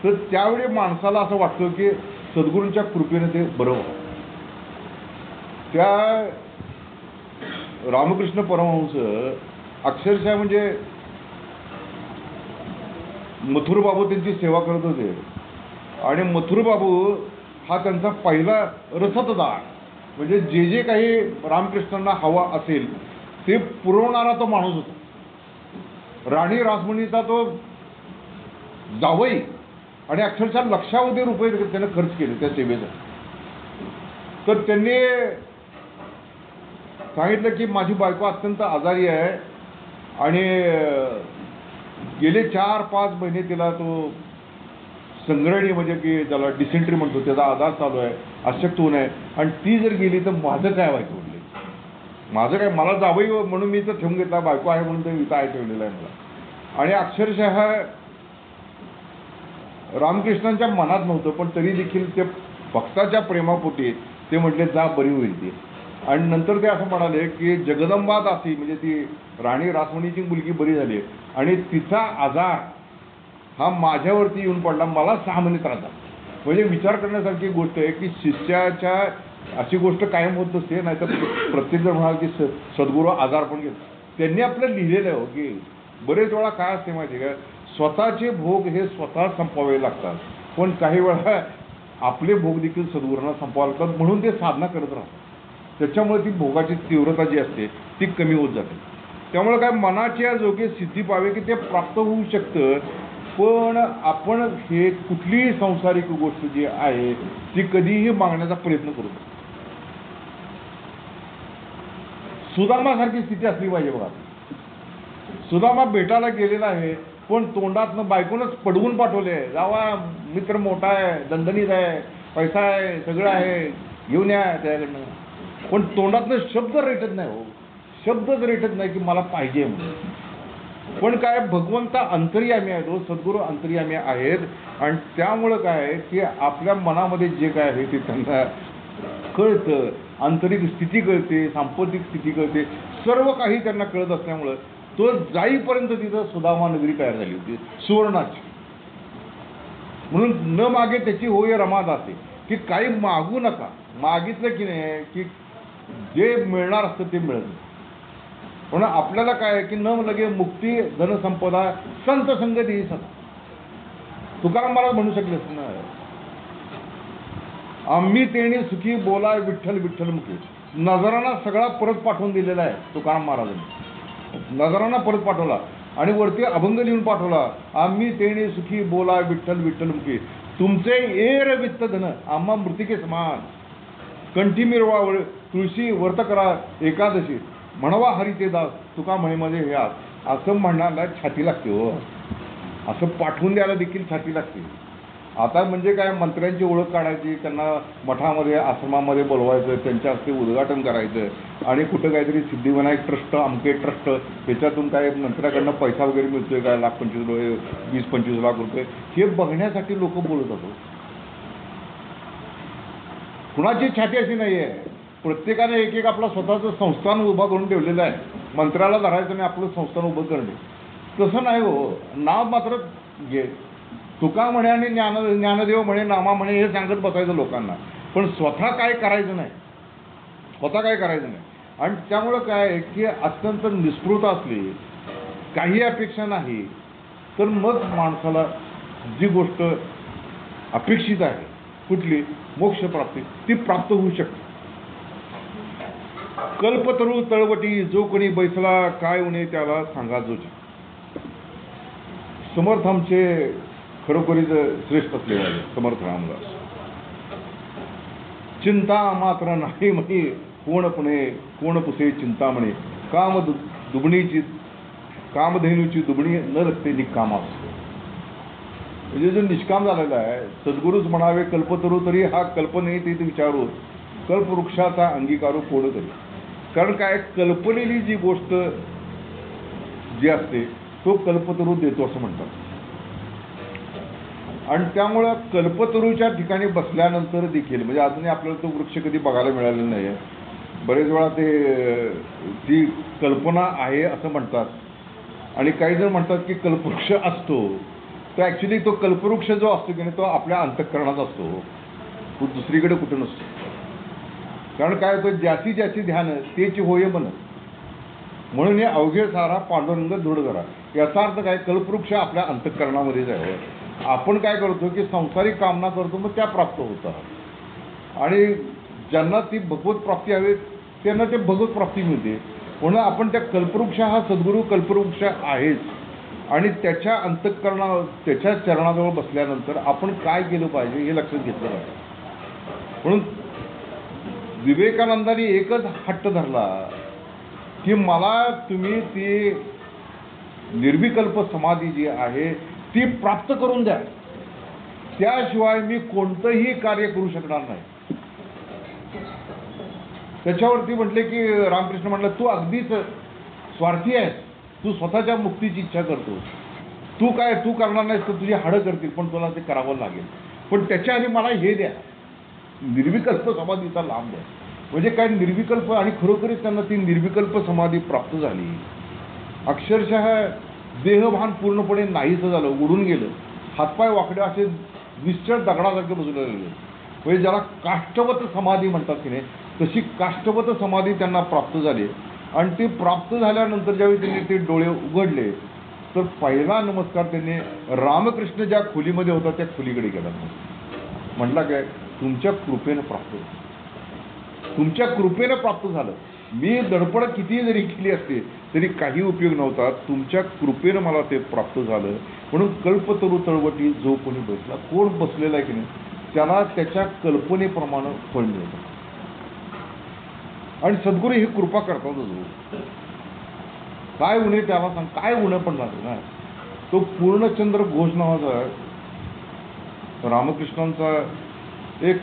Speaker 2: तर त्यावेळी माणसाला असं वाटतं की सद्गुरूंच्या कृपेने ते बरं व्हावं. त्या रामकृष्ण परमहंस अक्षरशः म्हणजे मथुरबाबू त्यांची सेवा करत होते. आणि मथुरबाबू हा त्यांचा पहिला रसददार, म्हणजे जे जे काही रामकृष्णांना हवा असेल ते पुरवणारा तो माणूस होता. राणी रासमणीचा तो जावई, आणि अक्षरशः लक्षावधी रुपये त्याने खर्च केले त्या सेवेचा. तर त्यांनी सांगितलं की माझी बायको अत्यंत आजारी आहे आणि गेले 4-5 महिने तिला तो संग्रहणी म्हणजे की त्याला डिसेंट्री म्हणतो त्याचा आजार चालू आहे, अशक्त होऊन आहे, आणि ती जर गेली तर माझं काय व्हायचं म्हणले. माझं काय, मला जावई म्हणून मी तर ठेवून घेतला, बायको आहे म्हणून तर इथं आहे ठेवलेलं आहे मला. आणि अक्षरशः रामकृष्णांच्या मनात नव्हतं, पण तरी देखील ते भक्ताच्या प्रेमापोटी ते म्हटले जा बरी होईल ती. आणि नंतर ते असं म्हणाले की जगदंबा दासी म्हणजे ती राणी रासमणीची मुलगी बरी झाली आणि तिचा आजार हा माझ्यावरती येऊन पडला, मला 6 महिने त्रास झाला. म्हणजे विचार करण्यासारखी गोष्ट आहे की शिष्याच्या अशी गोष्ट कायम होत नसते. नाहीतर प्रत्येकजण म्हणाल की सद्गुरू आजार पण घेतात. त्यांनी आपलं लिहिलेलं आहे की बरेच वेळा काय असते माहिती आहे का, स्वतःचे भोग हे स्वतः संपवावे लागतात, पण काही वेळा आपले भोग देखील सद्गुरूंना संपवावे लागतात, म्हणून ते साधना करत राहतात. त्याच्यामुळे ती भोगाची तीव्रता जी असते ती कमी होत जाते. त्यामुळे काय मनाच्या जोगे सिद्धी पावे की ते प्राप्त होऊ शकतं, पण आपण हे कुठलीही संसारिक गोष्ट जी आहे ती कधीही मागण्याचा प्रयत्न करू नये. सुदामासारखी स्थिती असली पाहिजे बघा. सुदामा भेटायला गेलेला आहे, पण तोंडातनं बायकोनच पडवून पाठवले, जावा मित्र मोठा आहे, दणदणीत आहे, पैसा आहे, सगळं आहे, घेऊन या त्याच्याकडनं. पण तोंडातनं शब्द रेटत नाही हो, शब्दच रेटत नाही की मला पाहिजे म्हणून. पण काय भगवंता अंतर्यामी आहे, तो सद्गुरू अंतर्यामी आहेत. आणि त्यामुळं काय की आपल्या मनामध्ये जे काय आहे ते त्यांना कळतं, आंतरिक स्थिती कळते, सांपत्तिक स्थिती कळते, सर्व काही त्यांना कळत असल्यामुळं तो जाईपर्यंत तिथं सुदामा नगरी तयार झाली होती सुवर्णाची. म्हणून न मागे त्याची होय रमा जाते, की काही मागू नका. मागितलं की नाही की जे मिळणार असतं ते मिळत नाही. म्हणून आपल्याला काय आहे की न लगे मुक्ती धनसंपदा संत संगती सदा. तुकाराम महाराज म्हणू शकलेच ना, आम्ही तेणी सुखी बोला विठ्ठल विठ्ठल मुखी. नजरांना सगळा परत पाठवून दिलेला आहे तुकाराम महाराजांनी. नजरांना परत पाठवला आणि वरती अभंग लिहून पाठवला, आम्ही तेणी सुखी बोला विठ्ठल विठ्ठल मुखी. तुमचे एर वित्त धन आम्हा मृतिके समान. कंठी मिरवा तुळशी व्रत करा एकादशी, म्हणवा हरी ते दास तुका म्हणेमध्ये हे आज. असं म्हणायला छाती लागते हो, असं पाठवून द्यायला देखील छाती लागते. आता म्हणजे काय, मंत्र्यांची ओळख काढायची, त्यांना मठामध्ये आश्रमामध्ये बोलवायचं, त्यांच्या हस्ते उद्घाटन करायचं आणि कुठं काहीतरी सिद्धिविनायक ट्रस्ट अमके ट्रस्ट त्याच्यातून काय मंत्र्याकडनं पैसा वगैरे मिळतोय काय, 20-25 लाख रुपये, हे बघण्यासाठी लोक बोलत होतो. कुणाची छाती अशी नाही आहे. प्रत्येकाने एक एक आपला स्वतःचं संस्थान उभं करून ठेवलेलं आहे. मंत्र्याला धरायचं आणि आपलं संस्थान उभं करणे, तसं नाही हो. नाव मात्र घे, तुका म्हणे आणि ज्ञानदेव म्हणे, नामा म्हणे, हे सांगत बसायचं लोकांना, पण स्वतः काय करायचं नाही, स्वतः काय करायचं नाही. आणि त्यामुळं काय आहे की अत्यंत निस्पृहता असली, काही अपेक्षा नाही, तर मग माणसाला जी गोष्ट अपेक्षित आहे कुठली मोक्षप्राप्ती ती प्राप्त होऊ शकते. कल्पतरू तळवटी जो कोणी बैसला, काय उणे त्याला सांगा जोची. समर्थ आमचे खरोखरीच श्रेष्ठ असलेले आहे समर्थ रामदास. चिंता मात्र नाही म्हणे कोण पुसे चिंता म्हणे, कामधेनूची दुबणी न रखते निकामास. म्हणजे जो निष्काम झालेला आहे, सद्गुरूच म्हणावे कल्पतरू तरी हा कल्पने ते विचारू, कल्पवृक्षाचा अंगीकारू कोण तरी. कारण काय, कल्पनेली जी गोष्ट जी असते तो कल्पतरू देतो असं म्हणतात. आणि त्यामुळं कल्पतरूच्या ठिकाणी बसल्यानंतर देखील, म्हणजे अजूनही आपल्याला तो वृक्ष कधी बघायला मिळालेला नाही आहे. बरेच वेळा ती कल्पना आहे असं म्हणतात आणि काही जण म्हणतात की कल्पवृक्ष असतो, तर ॲक्च्युली तो कल्पवृक्ष जो असतो की नाही तो आपल्या अंतःकरणात असतो, तो दुसरीकडे कुठं नसतो. कारण काय होतं, ज्याची ध्यान तेची होय मन, म्हणून हे अवघे सारा पांडुरंग दृढ करा. याचा अर्थ काय, कल्पवृक्ष आपल्या अंतःकरणामध्येच आहे. आपण काय करतो की संसारिक कामना करतो, मग त्या प्राप्त होतात. आणि ज्यांना ती भगवत प्राप्ती हवी त्यांना ते भगवत प्राप्ती मिळते. म्हणून आपण त्या कल्पवृक्ष, हा सद्गुरू कल्पवृक्ष आहेच. आणि त्याच्या अंतःकरणावर त्याच्या चरणाजवळ बसल्यानंतर आपण काय केलं पाहिजे हे लक्षात घेतलं पाहिजे. म्हणून विवेकानंदांनी एकच हट्ट धरला की मला तुम्ही ती निर्विकल्प समाधी जी आहे ती प्राप्त करून द्या, त्याशिवाय मी कोणतंही कार्य करू शकणार नाही. त्याच्यावरती म्हटले की रामकृष्ण म्हटलं, तू अगदीच स्वार्थी आहेस, तू स्वतःच्या मुक्तीची इच्छा करतो, तू करणार नाहीस तर तुझी हाडं करतील, पण तुला ते करावं लागेल. पण त्याच्या आधी मला हे द्या, निर्विकल्प समाधीचा लाभ द्या. म्हणजे काय, निर्विकल्प. आणि खरोखरीच त्यांना ती निर्विकल्प समाधी प्राप्त झाली. अक्षरशः देहभान पूर्णपणे नाहीसं झालं, उडून गेलं. हातपाय वाकडे असे निश्चळ दगडासारखे बसले गेले. म्हणजे ज्याला काष्ठवत समाधी म्हणतात की नाही, तशी काष्ठवत समाधी त्यांना प्राप्त झाली. आणि ती प्राप्त झाल्यानंतर ज्यावेळी त्यांनी ते डोळे उघडले तर पहिला नमस्कार त्यांनी रामकृष्ण ज्या खोलीमध्ये होता त्या खोलीकडे केला. म्हटला काय, तुमच्या कृपेनं प्राप्त झालं, तुमच्या कृपेनं प्राप्त झालं. मी धडपड किती जरी केली असते तरी काही उपयोग नव्हता, तुमच्या कृपेनं मला ते प्राप्त झालं. म्हणून कल्पतरू तळवटी जो कोणी बसला, कोण बसलेला आहे की नाही त्याला त्याच्या कल्पनेप्रमाणे फळ मिळतं. आणि सद्गुरू ही कृपा करतातच. काय उणे त्याला सांग, काय उणं पडणार ना. तो पूर्णचंद्र घोष नावाचा रामकृष्णांचा एक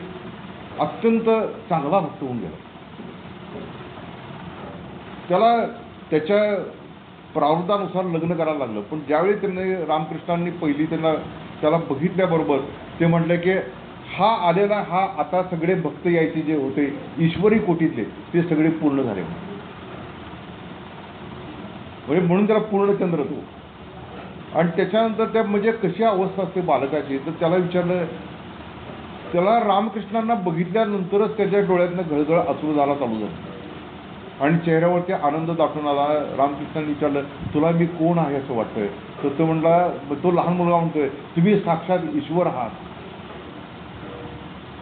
Speaker 2: अत्यंत चांगला भक्त होऊन गेला. त्याला त्याच्या प्रारब्धानुसार लग्न करायला लागलं. पण ज्यावेळी त्यांनी रामकृष्णांनी पहिली त्याला बघितल्याबरोबर ते म्हटलं की हा आलेला, हा आता सगळे भक्त यायचे जे होते ईश्वरी कोटीतले ते सगळे पूर्ण झाले. म्हणजे म्हणून त्याला पूर्णचंद्र तो. आणि त्याच्यानंतर त्या म्हणजे कशी अवस्था असते बालकाची, तर त्याला विचारलं, त्याला रामकृष्णांना बघितल्यानंतरच त्याच्या डोळ्यातनं घळघळ अश्रू जायला चालू झालं आणि चेहऱ्यावरती आनंद दाटून आला. रामकृष्णांनी विचारलं, तुला मी कोण आहे असं वाटतंय? तर तो म्हणला, तो लहान मुलगा म्हणतोय, तुम्ही साक्षात ईश्वर आहात,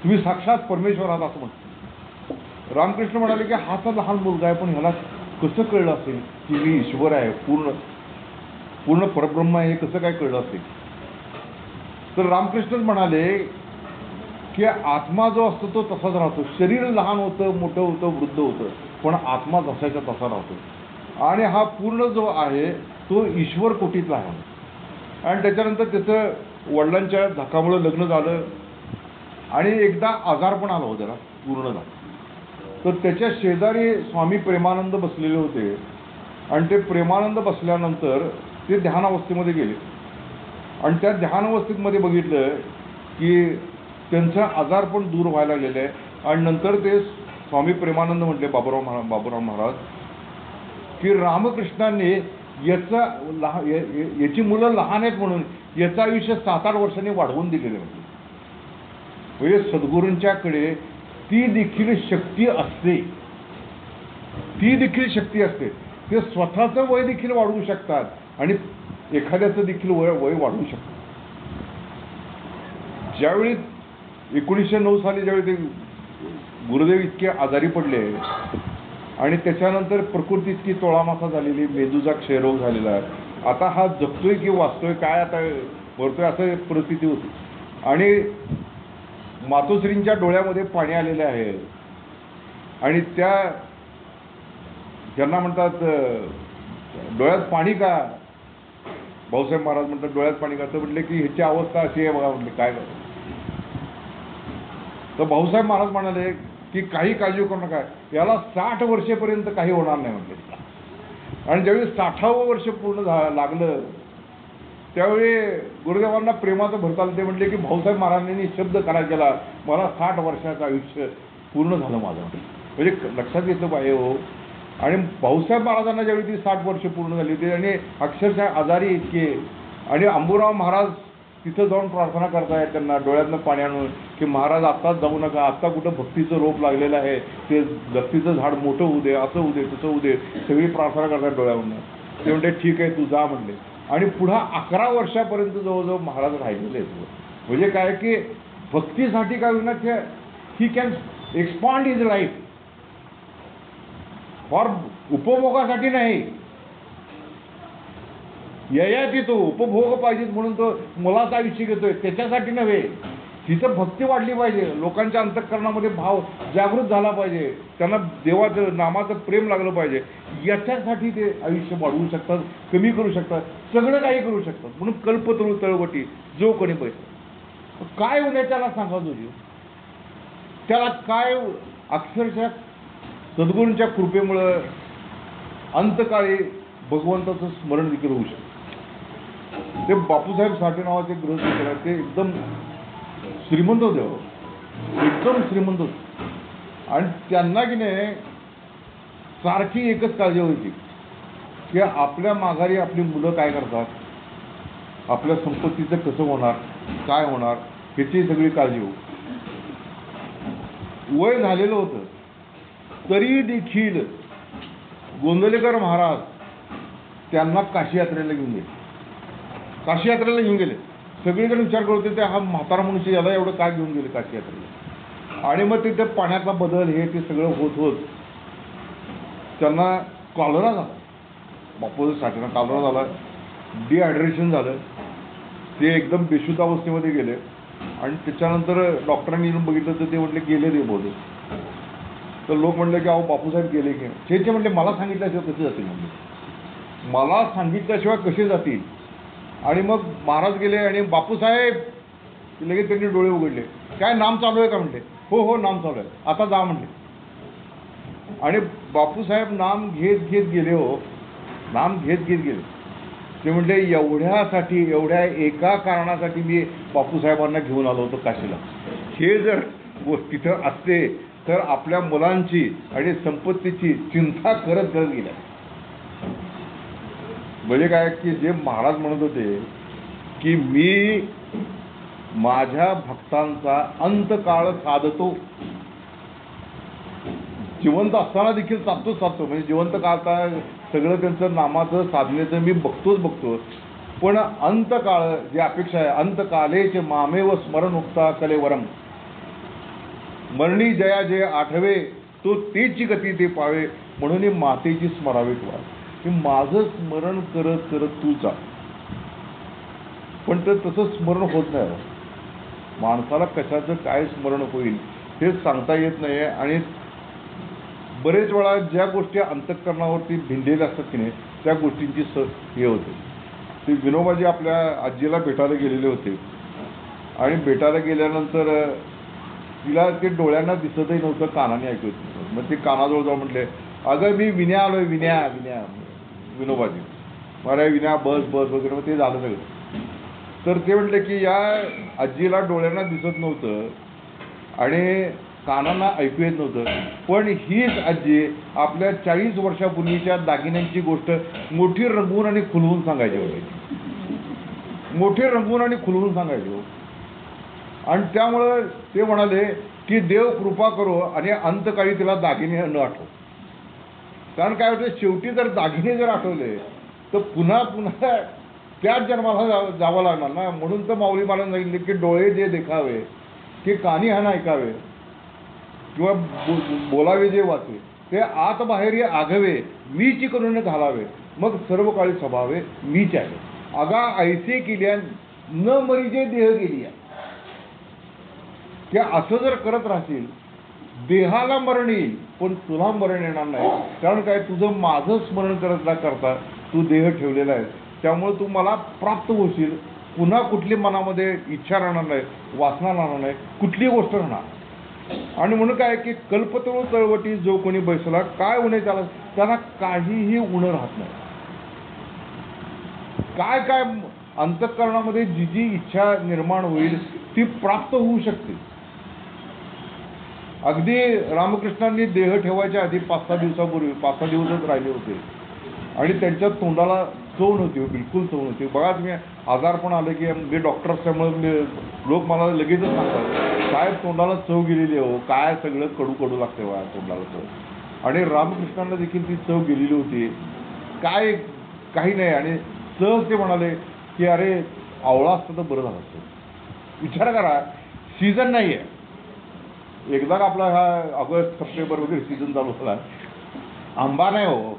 Speaker 2: तुम्ही साक्षात परमेश्वर आहात असं म्हणतो. रामकृष्ण म्हणाले की हा तर लहान मुलगा आहे, पण ह्याला कसं कळलं असेल की मी ईश्वर आहे, पूर्ण परब्रह्म आहे, हे कसं काय कळलं असेल? तर रामकृष्णच म्हणाले की आत्मा जो असतो तो तसाच राहतो. शरीर लहान होतं, मोठं होतं, वृद्ध होतं, पण आत्मा जसाच्या तसा राहतो. आणि हा पूर्ण जो आहे तो ईश्वर कोटीतला आहे. आणि त्याच्यानंतर त्याचं वडिलांच्या धक्कामुळं लग्न झालं आणि एकदा आजार पण आला होता त्याला पूर्ण झाला. तर त्याच्या शेजारी स्वामी प्रेमानंद बसलेले होते आणि ते प्रेमानंद बसल्यानंतर ते ध्यानावस्थेमध्ये गेले आणि त्या ध्यानावस्थेमध्ये बघितलं की त्यांचा आजार पण दूर व्हायला लागलेलं आहे. आणि नंतर ते स्वामी प्रेमानंद म्हटले, बाबूराव महाराज, की रामकृष्णांनी याची मुलं लहान आहेत म्हणून याचं आयुष्य 7-8 वर्षांनी वाढवून दिलेलं आहे. म्हणजे सद्गुरूंच्याकडे ती देखील शक्ती असते, ते स्वतःचं वय देखील वाढवू शकतात आणि एखाद्याचं देखील वय वाढवू शकतात. ज्यावेळी 1909 साली ज्यावेळी ते गुरुदेव इतके आजारी पडले आणि त्याच्यानंतर प्रकृती इतकी तोळामासा झालेली, मेंदूचा क्षयरोग झालेला आहे, आता हा जगतोय की वाचतोय काय आता मरतोय असं परिस्थिती होती. आणि मातोश्रींच्या डोळ्यामध्ये पाणी आलेलं आहे आणि ज्यांना म्हणतात डोळ्यात पाणी का? भाऊसाहेब महाराज म्हणतात डोळ्यात पाणी का? तर म्हटले की ह्याची अवस्था अशी आहे बघा. म्हटले काय झालं? तर भाऊसाहेब महाराज म्हणाले की काही काळजी करू नका, याला 60 वर्षेपर्यंत काही होणार नाही म्हटले. आणि ज्यावेळी 60वं वर्ष पूर्ण लागलं त्यावेळी गुरुदेवांना प्रेमाचं भरतालं. ते म्हटले की भाऊसाहेब महाराजांनी शब्द करार केला, मला 60 वर्षाचं आयुष्य पूर्ण झालं माझं. म्हणजे लक्षात घेतलं पाहिजे हो. आणि भाऊसाहेब महाराजांना ज्यावेळी ती 60 वर्ष पूर्ण झाली होती आणि अक्षरशः आजारी इतके, आणि अंबुराव महाराज तिथं जाऊन प्रार्थना करतायत त्यांना डोळ्यातनं पाणी आणून की महाराज आत्ताच जाऊ नका, आत्ता कुठं भक्तीचं रोप लागलेलं आहे, ते भक्तीचं झाड मोठं होऊ दे, असं होऊ दे, तसं होऊ दे, सगळी प्रार्थना करतात डोळ्यावरनं. ते म्हणते ठीक आहे तू जा म्हणले. आणि पुढं 11 वर्षापर्यंत जवळजवळ महाराज राहिलेले आहेत. म्हणजे काय की भक्तीसाठी काय होईना की he can expand his life, for उपभोगासाठी नाही. ययाती तो उपभोग पाहिजेत म्हणून तो मुलाचं आयुष्य घेतोय, त्याच्यासाठी नव्हे. तिथं भक्ती वाढली पाहिजे, लोकांच्या अंतःकरणामध्ये भाव जागृत झाला पाहिजे, त्यांना देवाचं नामाचं प्रेम लागलं पाहिजे. याच्यासाठी ते आयुष्य वाढवू शकतात, कमी करू शकतात, सगळं काही करू शकतात. म्हणून कल्पतरू तळवटी जो कोणी पैसा काय होणे त्याला सांगा तुझी, त्याला काय अक्षरशः सद्गुरूंच्या कृपेमुळं अंतकाळी भगवंताचं स्मरण देखील होऊ शकतं. ते बापूसाहेब साठे नावाचे गृहस्थ ते एकदम श्रीमंत होते, एकदम श्रीमंत होते. आणि त्यांना की नाही सारखी एकच काळजी व्हायची की आपल्या माघारी आपली मुलं काय करतात, आपल्या संपत्तीचं कसं होणार, काय होणार, ह्याची सगळी काळजी हो. वय झालेलं होतं तरी देखील गोंदवलेकर महाराज त्यांना काशी यात्रेला घेऊन गेले. काशी यात्रेला घेऊन गेले. सगळीकडे विचार करत होते हा म्हातारा मनुष्य याला एवढं काय घेऊन गेले काशी यात्रेला. आणि मग तिथे पाण्याचा बदल हे ते सगळं होत होत त्यांना कॉलरा झाला. बापू साठेंना कॉलरा झाला, डिहायड्रेशन झालं, ते एकदम बेशुद्ध अवस्थेमध्ये गेले. आणि त्याच्यानंतर डॉक्टरांनी येऊन बघितलं तर ते म्हटले गेले ते बहुतेक. तर लोक म्हणले की अहो बापूसाहेब गेले की ते म्हटले मला सांगितल्याशिवाय कसे जातील, म्हणजे मला सांगितल्याशिवाय कसे जातील. आणि मग महाराज गेले आणि बापूसाहेब लगेच त्यांनी डोळे उघडले. काय नाम चालू आहे का म्हणले. हो हो नाम चालू आहे, आता जा म्हणले. आणि बापूसाहेब नाम घेत घेत गेले हो, नाम घेत घेत गेले. ते म्हटले एवढ्यासाठी, एवढ्या एका कारणासाठी मी बापूसाहेबांना घेऊन आलो होतो काशीला. हे जर तिथं असते तर आपल्या मुलांची आणि संपत्तीची चिंता करत करत गेल्या. म्हणजे काय की जे महाराज म्हणत होते की मी माझ्या भक्तांचा अंतकाळ साधतो, जिवंत असताना देखील साधतो म्हणजे जिवंत काळता सगळं त्यांचं नामाचं साधनेचं मी बघतो, पण अंतकाळ जी अपेक्षा आहे, अंतकालेचे मामेव स्मरण उक्ता कलेवरम, मरणी जया जे आठवे तो तेची गती ते पावे, म्हणून मातेची स्मरावे तुला, की माझं स्मरण करत करत तू जा. पण ते तसं स्मरण होत नाही. माणसाला कशाचं काय स्मरण होईल हे सांगता येत नाही. आणि बरेच वेळा ज्या गोष्टी अंतःकरणावरती भिंडलेल्या असतात की नाही त्या गोष्टींची हे होते. ते विनोबाजी आपल्या आजीला भेटायला गेलेले होते आणि भेटायला गेल्यानंतर तिला ते डोळ्यांना दिसतही नव्हतं, कानाने ऐकू येत नव्हतं. मग ते कानाजवळ जाऊन म्हटले, अगं मी विन्या आलोय, विन्या विनोबाजी, मला विन्या बस वगैरे. मग ते झालं सगळं. तर ते म्हटले की या आजीला डोळ्यांना दिसत नव्हतं आणि कानांना ऐकू येत नव्हतं, पण हीच आजी आपल्या 40 वर्षापूर्वीच्या दागिन्यांची गोष्ट मोठी रंगवून आणि खुलवून सांगायची होती, मोठी रंगवून आणि खुलवून सांगायची. आणि त्यामुळं ते म्हणाले की देव कृपा करो आणि अंतकाळी तिला दागिने न आठव. कारण काय होतं, शेवटी जर दागिने जर आठवले तर पुन्हा त्याच जन्माला जावं लागणार ना. म्हणून तर माऊली महाराज सांगितले की डोळे जे देखावे की कानी हान ऐकावे किंवा बोलावे जे वाचे ते आत बाहेर आघवे, मीची करून घालावे, मग सर्व काळी स्वभावे मीच आहे. अगा ऐसे केल्या न मरिजे देह गेली. ते असं जर करत राहतील देहाला मरण येईल पण तुला मरण येणार नाही. कारण काय, तुझं माझं स्मरण करता तू देह ठेवलेला आहे, त्यामुळे तू मला प्राप्त होशील. पुन्हा कुठली मनामध्ये इच्छा राहणार नाही, वासना राहणार नाही, कुठली गोष्ट राहणार. आणि म्हणून काय की कल्पतरू चळवटी जो कोणी बैसला काय उणे त्याला काहीही उणं राहत नाही. काय अंतःकरणामध्ये जी जी इच्छा निर्माण होईल ती प्राप्त होऊ शकते. अगदी रामकृष्णांनी देह ठेवायच्या आधी 5-6 दिवसापूर्वी 5-6 दिवसच राहिले होते आणि त्यांच्या तोंडाला चव नव्हती, बिलकुल चव नव्हती. बघा तुम्ही, आजारपण आलं की मी डॉक्टर असल्यामुळे लोक मला लगेचच सांगतात, साहेब तोंडाला चव गेलेली हो, काय सगळं कडू लागते बघा तोंडाला चव. आणि रामकृष्णांना देखील ती चव गेलेली होती, काही नाही. आणि सहज ते म्हणाले की अरे आवळा असतं तर बरं झालं असतं. विचार करा, सीझन नाही आहे. एकदा आपला हा ऑगस्ट सप्टेंबर वगैरे सीझन चालू झाला, आंबा नाही हो,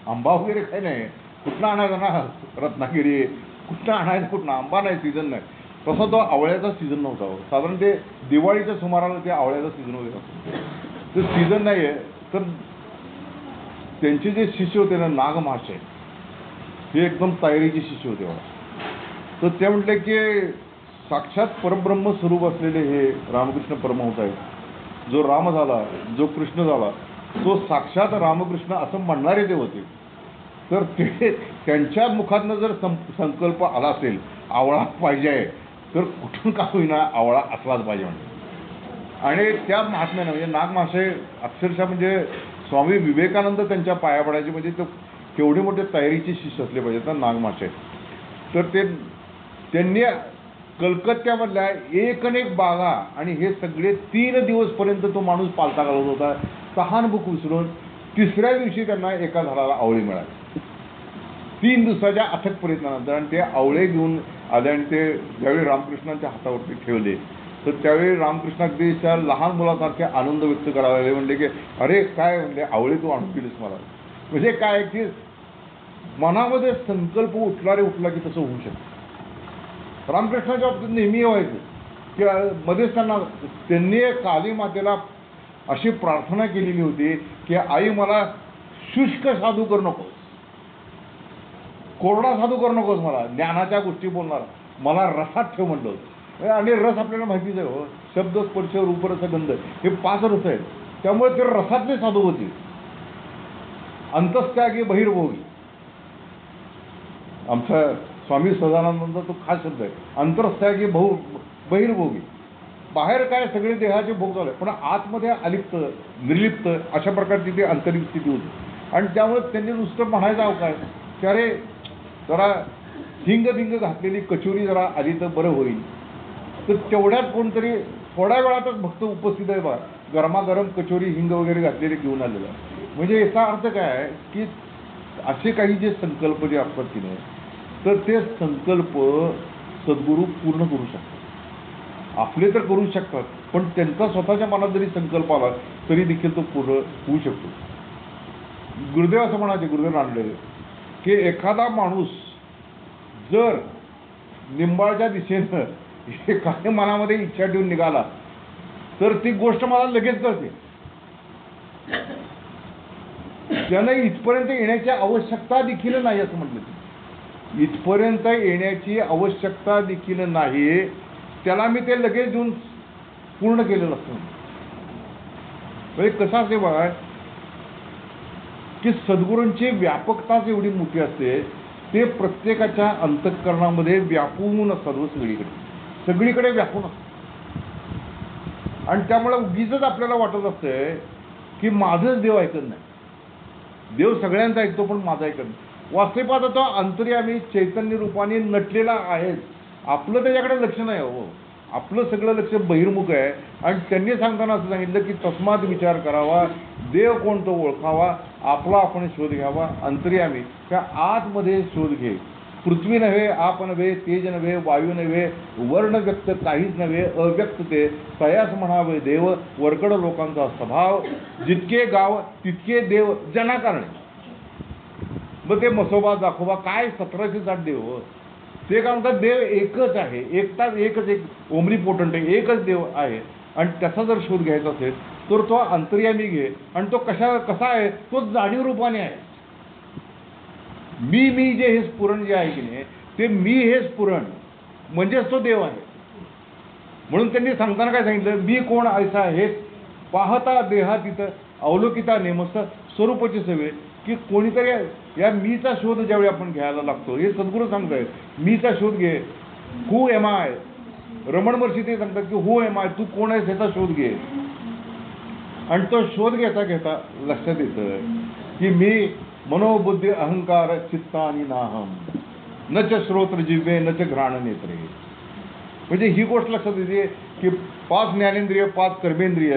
Speaker 2: आंबा वगैरे काही नाही. कुठनं आणायचा ना, रत्नागिरी कुठनं आणायचं, कुठनं आंबा नाही, सीझन नाही. तसा तो आवळ्याचा सीझन नव्हता हो. साधारण ते दिवाळीच्या सुमाराला ते आवळ्याचा सीझन वगैरे असतो, ते सीझन नाही आहे. तर त्यांचे जे शिष्य होते ना नागमाशे, हे एकदम तयारीचे शिष्य होते बघा. तर ते म्हटले की साक्षात परब्रह्म स्वरूप असलेले हे रामकृष्ण परमहंस आहेत. जो राम झाला, जो कृष्ण झाला, तो साक्षात रामकृष्ण असं म्हणणारे ते होते. तर ते त्यांच्या मुखातनं जर संकल्प आला असेल आवळा पाहिजे आहे, तर कुठून का होईना आवळा असलाच पाहिजे म्हणजे. आणि त्या महात्म्यानं म्हणजे नागमाशे अक्षरशः म्हणजे स्वामी विवेकानंद त्यांच्या पाया पडायचे, म्हणजे तो केवढे मोठे तयारीचे शिष्य असले पाहिजेत ना नागमाशे. तर त्यांनी कलकत्त्यामधल्या एक बागा आणि हे सगळे 3 दिवसपर्यंत तो माणूस पालथा घालत होता, तहान भूक विसरून. 3ऱ्या दिवशी त्यांना एका झाडाला आवळे मिळाले 3 दिवसाच्या अथक प्रयत्नानंतर. आणि ते आवळे घेऊन आले आणि ते ज्यावेळी रामकृष्णांच्या हातावरती ठेवले तर त्यावेळी रामकृष्ण अगदी त्या लहान मुलासारखे आनंद व्यक्त करायला लागले. म्हणले की अरे काय, म्हणले आवळे तू आणून दिलीस मला. म्हणजे काय की मनामध्ये संकल्प उठला की तसं होऊ शकतं. रामकृष्णाच्या बाबतीत नेहमी व्हायचं की मध्येच त्यांनी काली मातेला अशी प्रार्थना केलेली होती की आई मला शुष्क साधू करू नकोस, कोरडा साधू करू नकोस, मला ज्ञानाच्या गोष्टी बोलणार, मला रसात ठेव म्हणलं होतं. आणि रस आपल्याला माहितीच आहे हो, शब्द स्पर्श रूपरस गंध हे 5 रस आहेत. त्यामुळे ते रसातले साधू होते. अंतस्त्यागी बहिर्भोगी, आमचा स्वामी सदानंदांचा तो खास शब्द आहे, अंतरस्थागी बहिर्भोगी. बाहेर काय सगळे देहाचे भोग झाले, पण आतमध्ये अलिप्त निर्लिप्त अशा प्रकारची ती आंतरिक स्थिती होती. आणि त्यामुळे त्यांनी नुसतं म्हणायचं अवकाश की अरे जरा हिंग घातलेली कचोरी जरा आली तर बरं होईल. तर तेवढ्यात कोणतरी थोड्या वेळातच भक्त उपस्थित आहे बा, गरमागरम कचोरी हिंग वगैरे घातलेली घेऊन आलेला. म्हणजे याचा अर्थ काय आहे की असे काही जे संकल्प जे असतात की नाही, तर ते संकल्प सद्गुरू पूर्ण करू शकतात. आपले तर करू शकतात, पण त्यांचा स्वतःच्या मनात जरी संकल्प आला तरी देखील तो पूर्ण होऊ शकतो. गुरुदेव असं म्हणायचे, गुरुदेव नांदले, की एखादा माणूस जर निंबाळच्या दिशेनं एखाद्या मनामध्ये इच्छा ठेवून निघाला तर ती गोष्ट मला लगेच कळते. त्यानं इथपर्यंत येण्याची आवश्यकता देखील नाही असं म्हटलं. इथपर्यंत येण्याची आवश्यकता देखील नाही, त्याला मी ते लगेच देऊन पूर्ण केलेलं असतं. म्हणजे कसं असते बघा की सद्गुरूंची व्यापकताच एवढी मोठी असते, ते प्रत्येकाच्या अंतःकरणामध्ये व्यापून असतात, सगळीकडे व्यापून असतात. आणि त्यामुळे उगीचच आपल्याला वाटत असतंय की माझंच देव ऐकत नाही. देव सगळ्यांचा ऐकतो पण माझा ऐकत नाही. वास्तविक तो अंतर्यामी चैतन्य रूपाने नटलेला आहे, आपलं त्याच्याकडे लक्ष नाही. हो, आपलं सगळं लक्ष बहिर्मुख आहे. आणि त्यांनी सांगताना असं सांगितलं की तस्मात विचार करावा, देव कोण तो ओळखावा, आपला आपण शोध घ्यावा. अंतर्यामी त्या आतमध्ये शोध घे. पृथ्वी नव्हे, आप नव्हे, तेज नव्हे, वायू नव्हे, वर्ण व्यक्त काहीच नव्हे, अव्यक्त ते तयास म्हणावे देव. वरकड लोकांचा स्वभाव, जितके गाव तितके देव जनाकारणे. मग ते मसोबा दाखोबा काय 1760 देव, ते काय म्हणतात देव एकच आहे, एकच एक ओमनीपोटंट आहे, एकच देव आहे. आणि त्याचा जर शोध घ्यायचा असेल तर तो अंतर्यामी घे. आणि तो कसा आहे, तो जाणीव रूपाने आहे. मी जे हे स्फुरण जे आहे की नाही, ते मी हे स्फुरण म्हणजेच तो देव आहे. म्हणून त्यांनी सांगताना काय सांगितलं, मी कोण ऐसा हे पाहता देहा तिथं अवलोकिता नेमस्त स्वरूपाची सवे. की कोणीतरी या मीचा शोध ज्यावेळी आपण घ्यायला लागतो, हे सद्गुरू सांगतायत, मीचा शोध घे. हू एम आय, रमण महर्षी ते सांगतात की हू एम आय, तू कोण आहेस ह्याचा शोध घे. आणि तो शोध घेता घेता लक्षात येतं की मी मनोबुद्धी अहंकार चित्ता आणि नाहम, न च श्रोत्र जिव्हे न च घ्राण नेत्रे. म्हणजे ही गोष्ट लक्षात येते की 5 ज्ञानेंद्रिय, 5 कर्मेंद्रिय,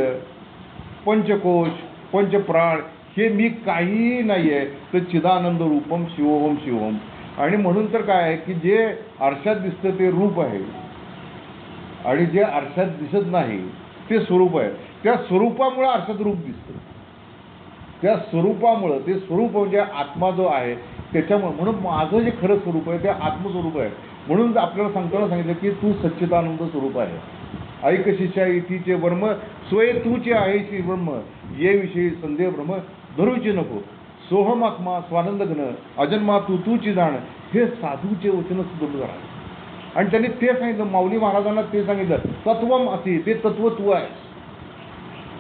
Speaker 2: पंचकोश, पंचप्राण हे मी काहीही नाही आहे, तर चिदानंद रूपम शिवोहम शिवोहम. आणि म्हणून तर काय आहे की जे आरशात दिसतं ते रूप आहे, आणि जे आरशात दिसत नाही ते स्वरूप आहे. त्या स्वरूपामुळे आरशात रूप दिसतं. त्या स्वरूपामुळं, ते स्वरूप म्हणजे आत्मा जो आहे त्याच्यामुळे. म्हणून माझं जे खरं स्वरूप आहे ते आत्मस्वरूप आहे. म्हणून आपल्याला सांगताना सांगितलं की तू सच्चिदानंद स्वरूप आहे. ऐक शिष्या इतीचे वर्म, स्वय तूचे आहे श्री ब्रह्म, ये विषयी संदेह भ्रम धरूची नको. सोहम आत्मा स्वानंद घन, अजन्मा तूची जाण, हे साधूचे वचन सुद्धा करा. आणि त्यांनी ते सांगितलं, माऊली महाराजांना ते सांगितलं, तत्वम असे, ते तत्व तू आहे.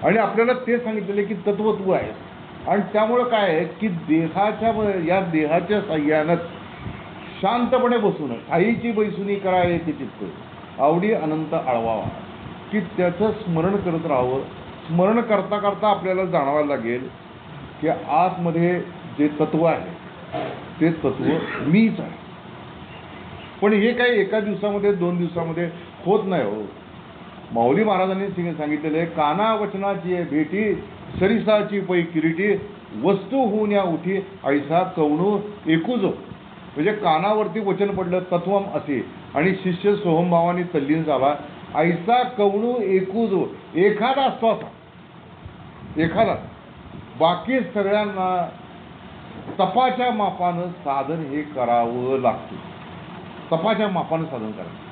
Speaker 2: आणि आपल्याला ते सांगितलेले की तत्व तू आहे. आणि त्यामुळं काय आहे की या देहाच्या साह्यानं शांतपणे बसून आईची बैसुनी करावे ते चित्त, आवडी अनंत आळवावा. की त्याचं स्मरण करत राहावं. स्मरण करता करता आपल्याला जाणवायला लागेल की आतमध्ये जे तत्व आहे ते तत्व मीच आहे. पण हे काही एका दिवसामध्ये 2 दिवसामध्ये होत नाही. हो, माऊली महाराजांनी सांगितलेलं आहे, काना वचनाची भेटी सरिसाची पै किरीटी, वस्तू होऊन या उठी ऐसा कवणू एकूज. म्हणजे कानावरती वचन पडलं तत्वम असे, आणि शिष्य सोहमभावाने तल्लीन झाला. ऐसा कवणू एकूज, एखादा असतो असा, एखादा. बाकी सगळ्यांना तपाच्या मापानं साधन हे करावं लागतं. तपाच्या मापानं साधन करायचं.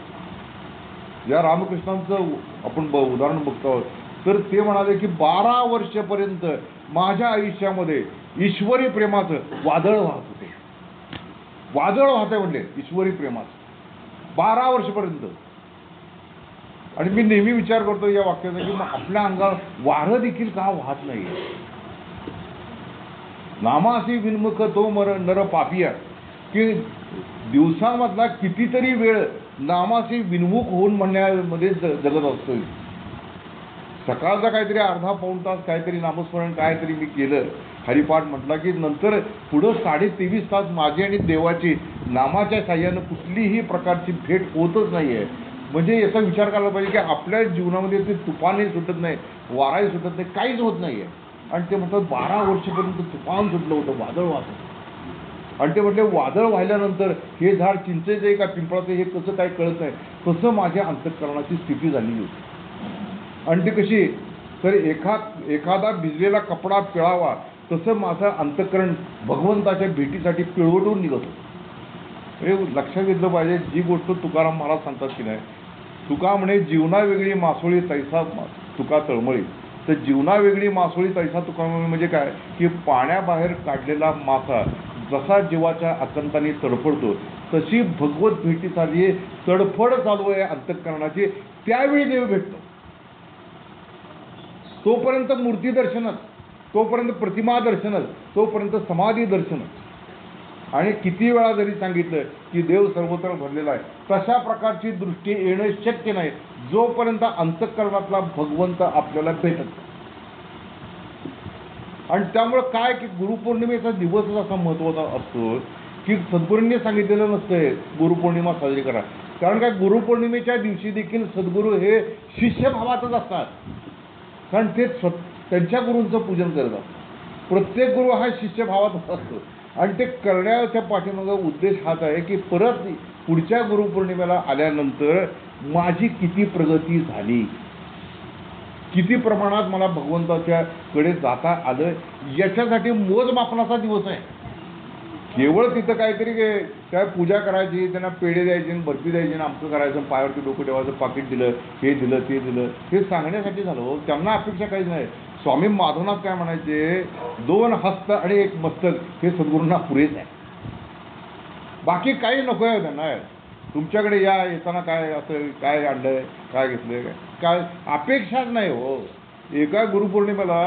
Speaker 2: या रामकृष्णांचं आपण उदाहरण बघतो तर ते म्हणाले की 12 वर्षापर्यंत माझ्या आयुष्यामध्ये ईश्वरी प्रेमाचं वादळ वाहत होते. वादळ वाहत आहे म्हणले ईश्वरी प्रेमाचं 12 वर्षापर्यंत. आणि मी नेहमी विचार करतो या वाक्याचा की मग आपल्या अंगावर वारं देखील का वाहत नाही. नामासी विन्मुख तो नर पापिया, की दिवसामधला कितीतरी वेळ नामासी विन्मुख होऊन म्हणण्यामध्ये जगत असतो. सकाळचा काहीतरी अर्धा पाऊण तास काहीतरी नामस्मरण काहीतरी मी केलं, हरिपाठ म्हटला की नंतर पुढं 23.5 तास माझी आणि देवाची नामाच्या साह्यानं कुठलीही प्रकारची भेट होतच नाही आहे. म्हणजे याचा विचार करायला पाहिजे की आपल्या जीवनामध्ये ते तुफानही सुटत नाही, वाराही सुटत नाही, काहीच होत नाही आहे. आणि ते म्हणतात 12 वर्षापर्यंत तुफान सुटलं होतं, वादळ वाहत. आणि ते म्हटले वादळ वाहिल्यानंतर हे झाड चिंचेचं आहे का पिंपळाचं हे कसं काय कळत नाही, तसं माझ्या अंतःकरणाची स्थिती झालेली होती. आणि ती कशी तर एखादा भिजलेला कपडा पिळावा तसं माझं अंतःकरण भगवंताच्या भेटीसाठी पिळवटून निघत होतं. हे लक्षात घेतलं पाहिजे. जी गोष्ट तुकाराम महाराज सांगतात की नाही, तुका म्हणे जीवना वेगळी मासोळी तैसा तुका तळमळी. तर जीवना वेगळी मासोळी तैसा तुका म्हणजे काय की पाण्याबाहेर काढलेला मासा जसा जीवाच्या आकंताने तडफडतो तशी भगवत भेटीसाठी तडफड चालू आहे अंतःकरणाची. त्यावेळी देव भेटतो. तोपर्यंत मूर्ती दर्शनच, तोपर्यंत प्रतिमा दर्शनच, तोपर्यंत समाधी दर्शनच. आणि किती वेळा जरी सांगितलं की देव सर्वत्र भरलेला आहे, तशा प्रकारची दृष्टी येणं शक्य नाही जोपर्यंत अंतःकरणातला भगवंत आपल्याला भेटत. आणि त्यामुळं काय की गुरुपौर्णिमेचा दिवसच असा महत्त्वाचा असतो की सद्गुरूंनी सांगितलेलं नसतंय गुरुपौर्णिमा साजरी करा. कारण काय गुरुपौर्णिमेच्या दिवशी देखील सद्गुरू हे शिष्यभावातच असतात. कारण ते त्यांच्या गुरूंचं पूजन करतात. प्रत्येक गुरु हा शिष्यभावातच असतो. आणि ते करण्याच्या पाठीमागं उद्देश हाच आहे की परत पुढच्या गुरुपौर्णिमेला आल्यानंतर माझी किती प्रगती झाली, किती प्रमाणात मला भगवंताच्याकडे जाता आलं, याच्यासाठी मोजमापनाचा दिवस आहे. केवळ तिथं काहीतरी काय पूजा करायची, त्यांना पेढे द्यायचे, बर्फी द्यायची, आमचं करायचं, पायावरती डोकं ठेवायचं, पाकिट दिलं, हे दिलं, ते दिलं, हे सांगण्यासाठी झालं हो. त्यांना अपेक्षा काहीच नाही. स्वामी माधवनाथ काय म्हणायचे, 2 हस्त आणि 1 मस्तक हे सद्गुरूंना पुरेच आहे. बाकी काही नको आहे त्यांना. तुमच्याकडे येताना काय असं काय आणलंय, काय घेतलंय, काय अपेक्षाच नाही हो. एका गुरुपौर्णिमेला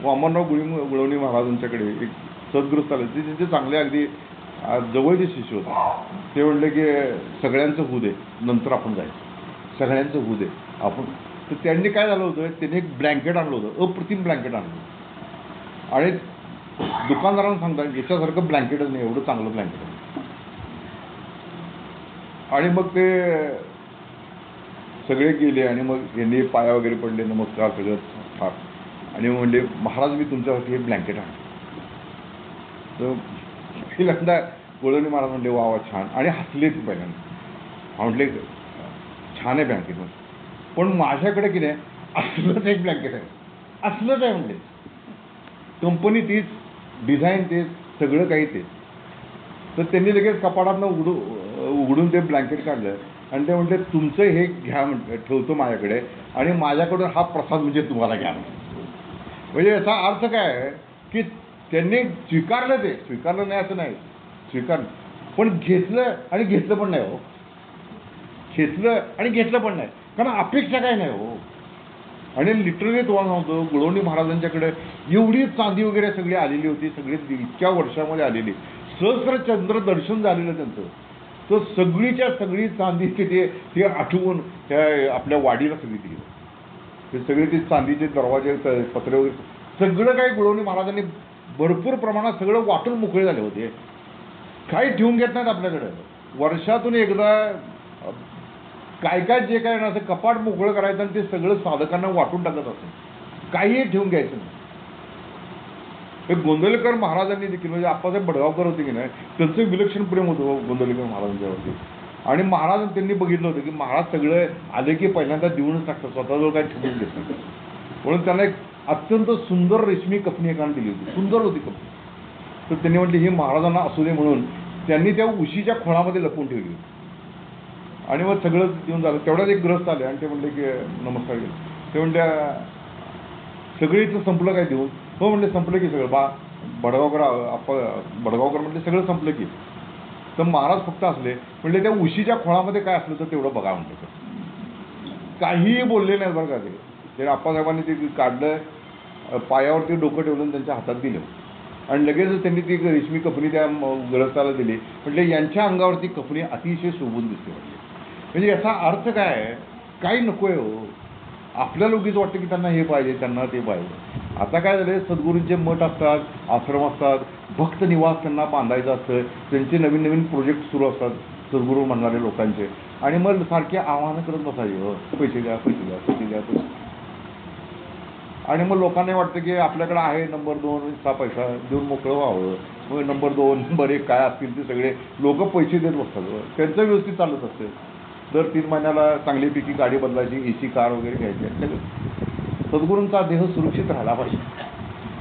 Speaker 2: वामनराव गुळवणी महाराजांच्याकडे एक सद्गृहस्थ आले. ते त्यांचे चांगले अगदी जवळचे शिष्य होते. ते म्हणले की सगळ्यांचं होऊ दे, नंतर आपण जायचं, सगळ्यांचं होऊ दे आपण. तर त्यांनी काय झालं होतं, त्यांनी एक ब्लँकेट आणलं होतं, अप्रतिम ब्लँकेट आणलं. आणि दुकानदारांना सांगतात याच्यासारखं ब्लँकेटच नाही, एवढं चांगलं ब्लँकेट आहे. आणि मग ते सगळे गेले आणि मग यांनी पाया वगैरे पडले, नमस्कार सगळं फार. आणि म्हणले महाराज मी तुमच्यासाठी हे ब्लँकेट आणलं. तर पहिल्यांदा गुळवणी महाराज म्हणले वा वा छान, आणि हसले ते पहिल्यांदा. म्हटले छान आहे ब्लँकेट, पण माझ्याकडे की नाही असलंच एक ब्लँकेट आहे, असलंच आहे म्हणले. कंपनी तीच, डिझाईन तेच, सगळं काही तेच. तर त्यांनी लगेच कपाटातनं उघडून ते ब्लँकेट काढलं आणि ते म्हटले तुमचं हे घ्या, म्हटलं ठेवतो माझ्याकडे, आणि माझ्याकडून हा प्रसाद म्हणजे तुम्हाला घ्या. म्हणजे याचा अर्थ काय आहे की त्यांनी स्वीकारलं, ते स्वीकारलं नाही असं नाही, स्वीकारलं, पण घेतलं आणि घेतलं पण नाही हो. घेतलं आणि घेतलं पण नाही, कारण अपेक्षा काय नाही हो. आणि लिटरली तुम्हाला सांगतो, गुळवणी महाराजांच्याकडे एवढी चांदी वगैरे सगळी आलेली होती, सगळी इतक्या वर्षामध्ये आलेली, सहस्रचंद्र दर्शन झालेलं त्यांचं. तर सगळीच्या सगळी चांदी ते आठवून त्या आपल्या वाडीला सगळी दिली. ते सगळे ते चांदीचे दरवाजे, पत्रे वगैरे सगळं काही गुळवणी महाराजांनी भरपूर प्रमाणात सगळं वाटून मोकळे झाले होते. काही ठेवून घेत नाहीत आपल्याकडे. वर्षातून एकदा काय काय जे काय ना असं कपाट मोकळं करायचं आणि ते सगळं साधकांना वाटून टाकत असतं, काहीही ठेवून घ्यायचं नाही. हे गोंदवलेकर महाराजांनी देखील, म्हणजे आप्पासाहेब बडगावकर होते की नाही, त्यांचं विलक्षण प्रेम होतं गोंदवलेकर महाराजांच्यावरती. आणि महाराज त्यांनी बघितलं होतं की महाराज सगळं आले की पहिल्यांदा देऊनच टाकतात, स्वतःजवळ काय ठेवून घेत नाही. म्हणून त्यांना एक अत्यंत सुंदर रेशमी कपनी एकाने दिली होती, सुंदर होती कपनी. तर त्यांनी म्हटली ही महाराजांना असू दे म्हणून त्यांनी त्या उशीच्या खोळामध्ये लपवून ठेवली होती. आणि मग सगळं देऊन झालं. तेवढ्यात एक ग्रस्त आले आणि ते म्हणले की नमस्कार केले. ते म्हणल्या सगळे इथं संपलं काय देऊन? हो म्हणले संपलं की सगळं. बडगावकर बडगावकर म्हटले सगळं संपलं की. तर महाराज फक्त असले म्हणले त्या उशीच्या खोळामध्ये काय असलं तर तेवढं बघा म्हणले. काहीही बोलले नाही बरं का ते आप्पासाहेबांनी ते काढलं, पायावरती डोकं ठेवलं आणि त्यांच्या हातात दिलं. आणि लगेचच त्यांनी ती रेशमी कपनी त्या ग्रस्ताला दिली. म्हटले यांच्या अंगावरती कपनी अतिशय शोभून दिसते. म्हणजे याचा अर्थ काय आहे, काही नको आहे हो. आपल्याला उगीच वाटतं की त्यांना हे पाहिजे, त्यांना ते पाहिजे. आता काय झालं, सद्गुरूंचे मठ असतात, आश्रम असतात, भक्त निवास त्यांना बांधायचं असतं, त्यांचे नवीन नवीन प्रोजेक्ट सुरू असतात सद्गुरू म्हणणारे लोकांचे, आणि मग सारखे आव्हानं करत बसायचे, पैसे द्या, पैसे द्या, पैसे द्या, पैसे. आणि मग लोकांना वाटतं की आपल्याकडे आहे नंबर 2 चा पैसा देऊन मोकळं व्हावं. मग नंबर 2 नंबर 1 काय असतील ते सगळे लोक पैसे देत बसतात. त्यांचं व्यवस्थित चालत असते. दर 3 महिन्याला चांगलीपैकी गाडी बदलायची, AC कार वगैरे घ्यायची. सद्गुरूंचा देह सुरक्षित राहिला पाहिजे,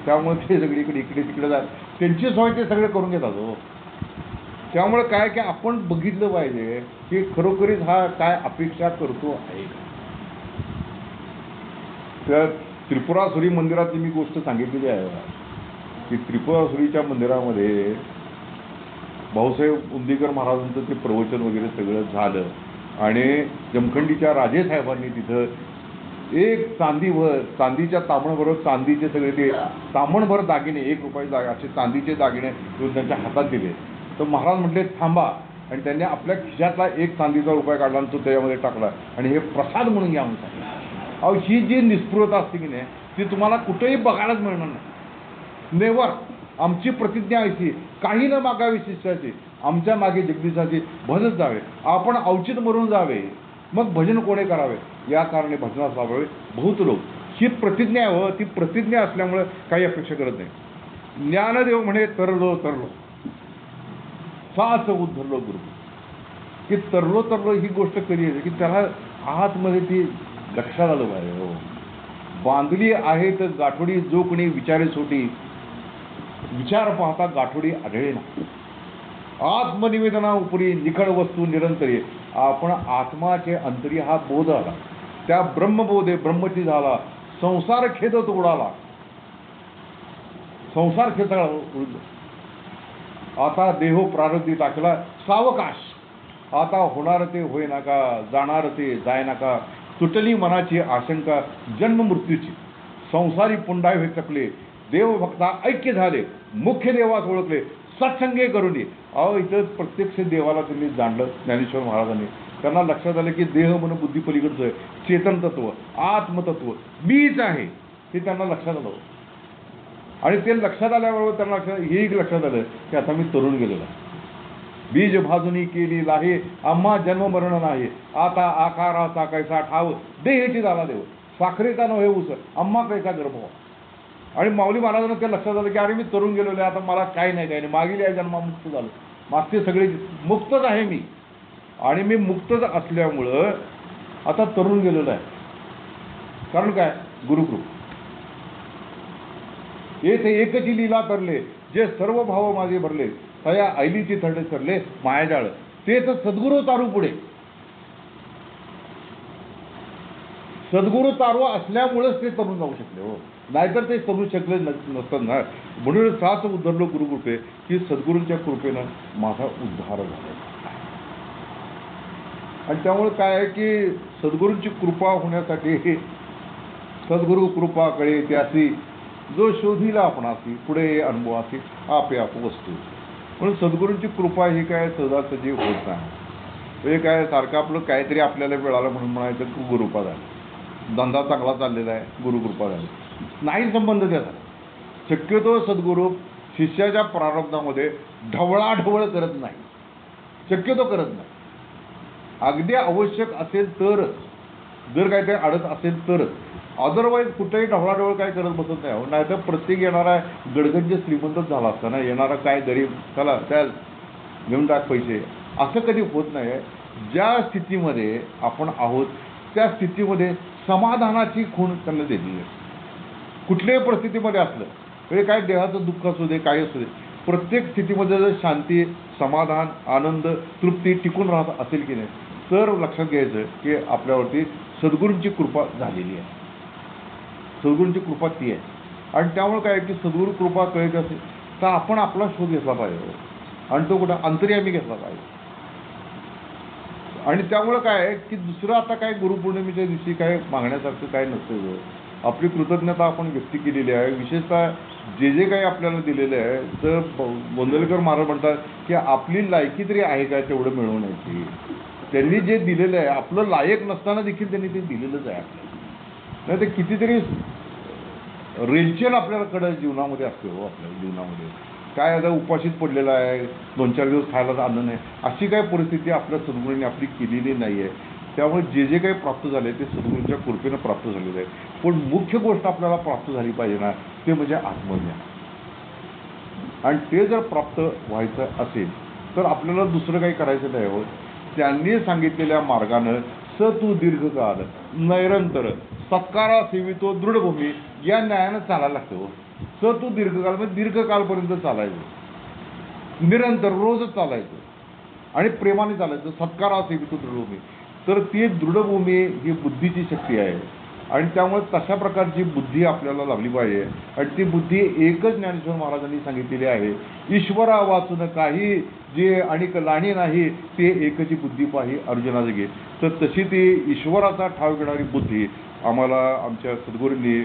Speaker 2: त्यामुळे ते सगळीकडे इकडे तिकडे जात त्यांची सोय ते सगळे करून घेतात. हो, त्यामुळे काय की आपण बघितलं पाहिजे की खरोखरीच हा काय अपेक्षा करतो आहे. त्या त्रिपुरासुरी मंदिरातली मी गोष्ट सांगितलेली आहे की त्रिपुरासुरीच्या मंदिरामध्ये भाऊसाहेब उंदीकर महाराजांचं ते प्रवचन वगैरे सगळं झालं, आणि जमखंडीच्या राजेसाहेबांनी तिथं एक चांदीच्या तांबणभर चांदीचे सगळे ते तांबणभर दागिने, 1 रुपयाचे असे चांदीचे दागिने घेऊन त्यांच्या हातात दिले. तर महाराज म्हटले थांबा, आणि त्यांनी आपल्या खिशातला 1 चांदीचा रुपया काढला आणि तो त्याच्यामध्ये टाकला, आणि हे प्रसाद म्हणून घ्या म्हणून सांगितलं. अहो, ही जी निस्पृहता असते की नाही, ती तुम्हाला कुठेही बघायलाच मिळणार नाही. नेवर. आमची प्रतिज्ञा अशी, काही न मागावी शिष्याची, आमच्या मागे जगदीशाची भजत जावे, आपण अवचित मरून जावे, मग भजन कोणे करावे, या कारणे भजनास लावावे बहुत लोक. ही प्रतिज्ञा आहे. ती प्रतिज्ञा असल्यामुळे काही अपेक्षा करत नाही. ज्ञानदेव म्हणे तरलो साच उद्धरलो गुरु, की तरलो ही गोष्ट कधी येते की त्याला आतमध्ये ती लक्षात आलं पाहिजे. हो, बांधली आहे तर गाठोडी, जो कोणी विचारे सोटी, विचार पाहता गाठोडी आढळे ना. आत्मनिवेदना उपरी निखळ वस्तू निरंतरी, आपण आत्माचे अंतरी हा बोध आला, त्या ब्रह्मबोधे ब्रह्मची झाला, संसार खेदत उडाला, संसार खेचा उडला. आता देहो प्रारब्धी टाकला सावकाश, आता होणार ते होय नका, जाणार ते जाय नका, तुटली मनाची आशंका जन्म मृत्यूची, संसारी पुंडाय चकले, देवभक्ता ऐक्य झाले, मुख्य देवास ओळखले, सत्संगे करून ये. अहो, इथं प्रत्यक्ष देवाला त्यांनी जाणलं ज्ञानेश्वर महाराजांनी. त्यांना लक्षात आलं की देह मन बुद्धी पलीकडचं आहे, चेतन तत्व, आत्मतत्व बीज आहे, हे त्यांना लक्षात आलं. आणि ते लक्षात आल्याबरोबर त्यांना हेही लक्षात आलं की आता मी तरुण गेलेलो आहे. बीज भाजुनी केली लाहे, आम्हा जन्म मरण नाही, आता आकाराचा कैसा ठाव, देहेची झाला देव, साखरेचा नव्हे ऊस, आम्हा कैसा गर्भ. आणि माऊली महाराजांना ते लक्षात आलं की अरे मी तरुण गेलेलो आहे, आता मला काय नाही, मागील या जन्मा मुक्त झालं, मागचे सगळे मुक्तच आहे मी, आणि मी मुक्तच असल्यामुळं आता तरुण गेलेलो आहे. कारण काय, गुरुकृपा. येथे एकची लीला तरले, जे सर्व भाव माझे भरले, तया ऐलीची थंडे सरले मायाजाळ, ते तर सद्गुरू तारू पुढे. सद्गुरू तारू असल्यामुळेच ते तरुण जाऊ शकले. हो, नाहीतर ते तरू शकले नसतात ना. म्हणून साच उद्धरलो गुरुकृपे, की सद्गुरूंच्या कृपेनं माझा उद्धार झाला. आणि त्यामुळे काय आहे की सद्गुरूंची कृपा होण्यासाठी, सद्गुरू कृपा कळे त्यासी, जो शोधीला आपणासी, पुढे अनुभवासी आपे आप वस्तू. म्हणून सद्गुरूंची कृपा ही काय सहजासहजी होत नाही. हे काय सारखं आपलं काहीतरी आपल्याला मिळालं म्हणून म्हणायचं की गुरुकृपा झाली, धंदा चांगला चाललेला आहे, गुरुकृपा झाली, नाही संबंध त्याचा. शक्यतो सद्गुरू शिष्याच्या प्रारब्धामध्ये ढवळाढवळ करत नाही, शक्यतो करत नाही. अगदी आवश्यक असेल तरच, जर काहीतरी अडत असेल तरच, अदरवाईज कुठेही ढवळाढवळ काय करत बसत नाही. नाहीतर प्रत्येक येणारा गडगंज श्रीमंतच झाला असता ना, येणारा काय गरीब, चला त्याल घेऊन टाक पैसे, असं कधी होत नाही. ज्या स्थितीमध्ये आपण आहोत त्या स्थितीमध्ये समाधानाची खूण त्यांना दिली आहे. कुठल्याही परिस्थितीमध्ये असलं म्हणजे काय, देहाचं दुःख असू दे, काही असू दे, प्रत्येक स्थितीमध्ये जर शांती, समाधान, आनंद, तृप्ती टिकून राहत असेल की नाही, तर लक्षात घ्यायचं की आपल्यावरती सद्गुरूंची कृपा झालेली आहे. सद्गुरूंची कृपा ती आहे. आणि त्यामुळे काय की सद्गुरू कृपा कळत असेल तर आपण आपला शोध घेतला पाहिजे, आणि तो कुठं अंतर्यामी घेतला पाहिजे. आणि त्यामुळं काय आहे की दुसरं आता काय गुरुपौर्णिमेच्या दिवशी काय मागण्यासारखं काय नसतं. आपली कृतज्ञता आपण व्यक्त केलेली आहे. विशेषतः जे जे काही आपल्याला दिलेलं आहे, तर गोंदवलेकर महाराज म्हणतात की आपली लायकी तरी आहे काय तेवढं मिळवण्याची. त्यांनी जे दिलेलं आहे, आपलं लायक नसताना देखील त्यांनी ते दिलेलंच आहे आपल्याला. नाही ते कितीतरी रेलचेल आपल्याकडे जीवनामध्ये असते हो. आपल्या जीवनामध्ये काय आता उपाशीच पडलेला आहे, 2-4 दिवस खायला अन्न नाही, अशी काही परिस्थिती आपल्या सद्गुरूंनी आपली केलेली नाही आहे. त्यामुळे जे जे काही प्राप्त झाले ते सद्गुरूंच्या कृपेनं प्राप्त झालेलं आहे. पण मुख्य गोष्ट आपल्याला प्राप्त झाली पाहिजे ना, ते म्हणजे आत्मज्ञान. आणि ते जर प्राप्त व्हायचं असेल तर आपल्याला दुसरं काही करायचं नाही हो. त्यांनी सांगितलेल्या मार्गानं स तू दीर्घकाल नैरंतर सत्कारा सेवितो दृढभूमी या न्यायानं चालायला लागतं हो. स तू दीर्घकाल म्हणजे दीर्घकालपर्यंत चालायचं, निरंतर रोजच चालायचं आणि प्रेमाने चालायचं. सत्कारा सेवितो दृढभूमी, तर ती दृढभूमी ही बुद्धीची शक्ती आहे. आणि त्यामुळे तशा प्रकारची बुद्धी आपल्याला लाभली पाहिजे. आणि ती बुद्धी एकच ज्ञानेश्वर महाराजांनी सांगितलेली आहे, ईश्वरा वाचून काही जे आणि लाणी नाही ते एकची बुद्धी पाही अर्जुनाचं घे. तर तशी ती ईश्वराचा ठाव घेणारी बुद्धी आम्हाला आमच्या सद्गुरूंनी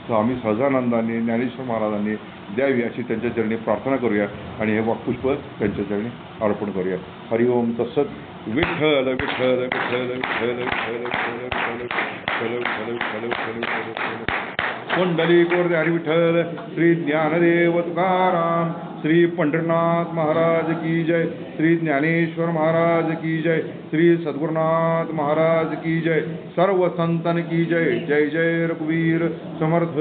Speaker 2: स्वामी सहजानंदांनी ज्ञानेश्वर महाराजांनी द्यावी अशी त्यांच्या चरणी प्रार्थना करूया आणि हे वाक्पुष्प त्यांच्या चरणी अर्पण करूया. हरिओम तत्सत. विठ्ठल विठ्ठल विठ्ठल विठ्ठल विठ्ठल विठ्ठल विठ्ठल विठ्ठल पुंडलिक वरदे हरी विठ्ठल. श्री ज्ञानदेव तुकाराम, श्री पंढरनाथ महाराज की जय, श्री ज्ञानेश्वर महाराज की जय, श्री सद्गुरुनाथ महाराज की जय, सर्व संतन की जय. जय जय रघुवीर समर्थ.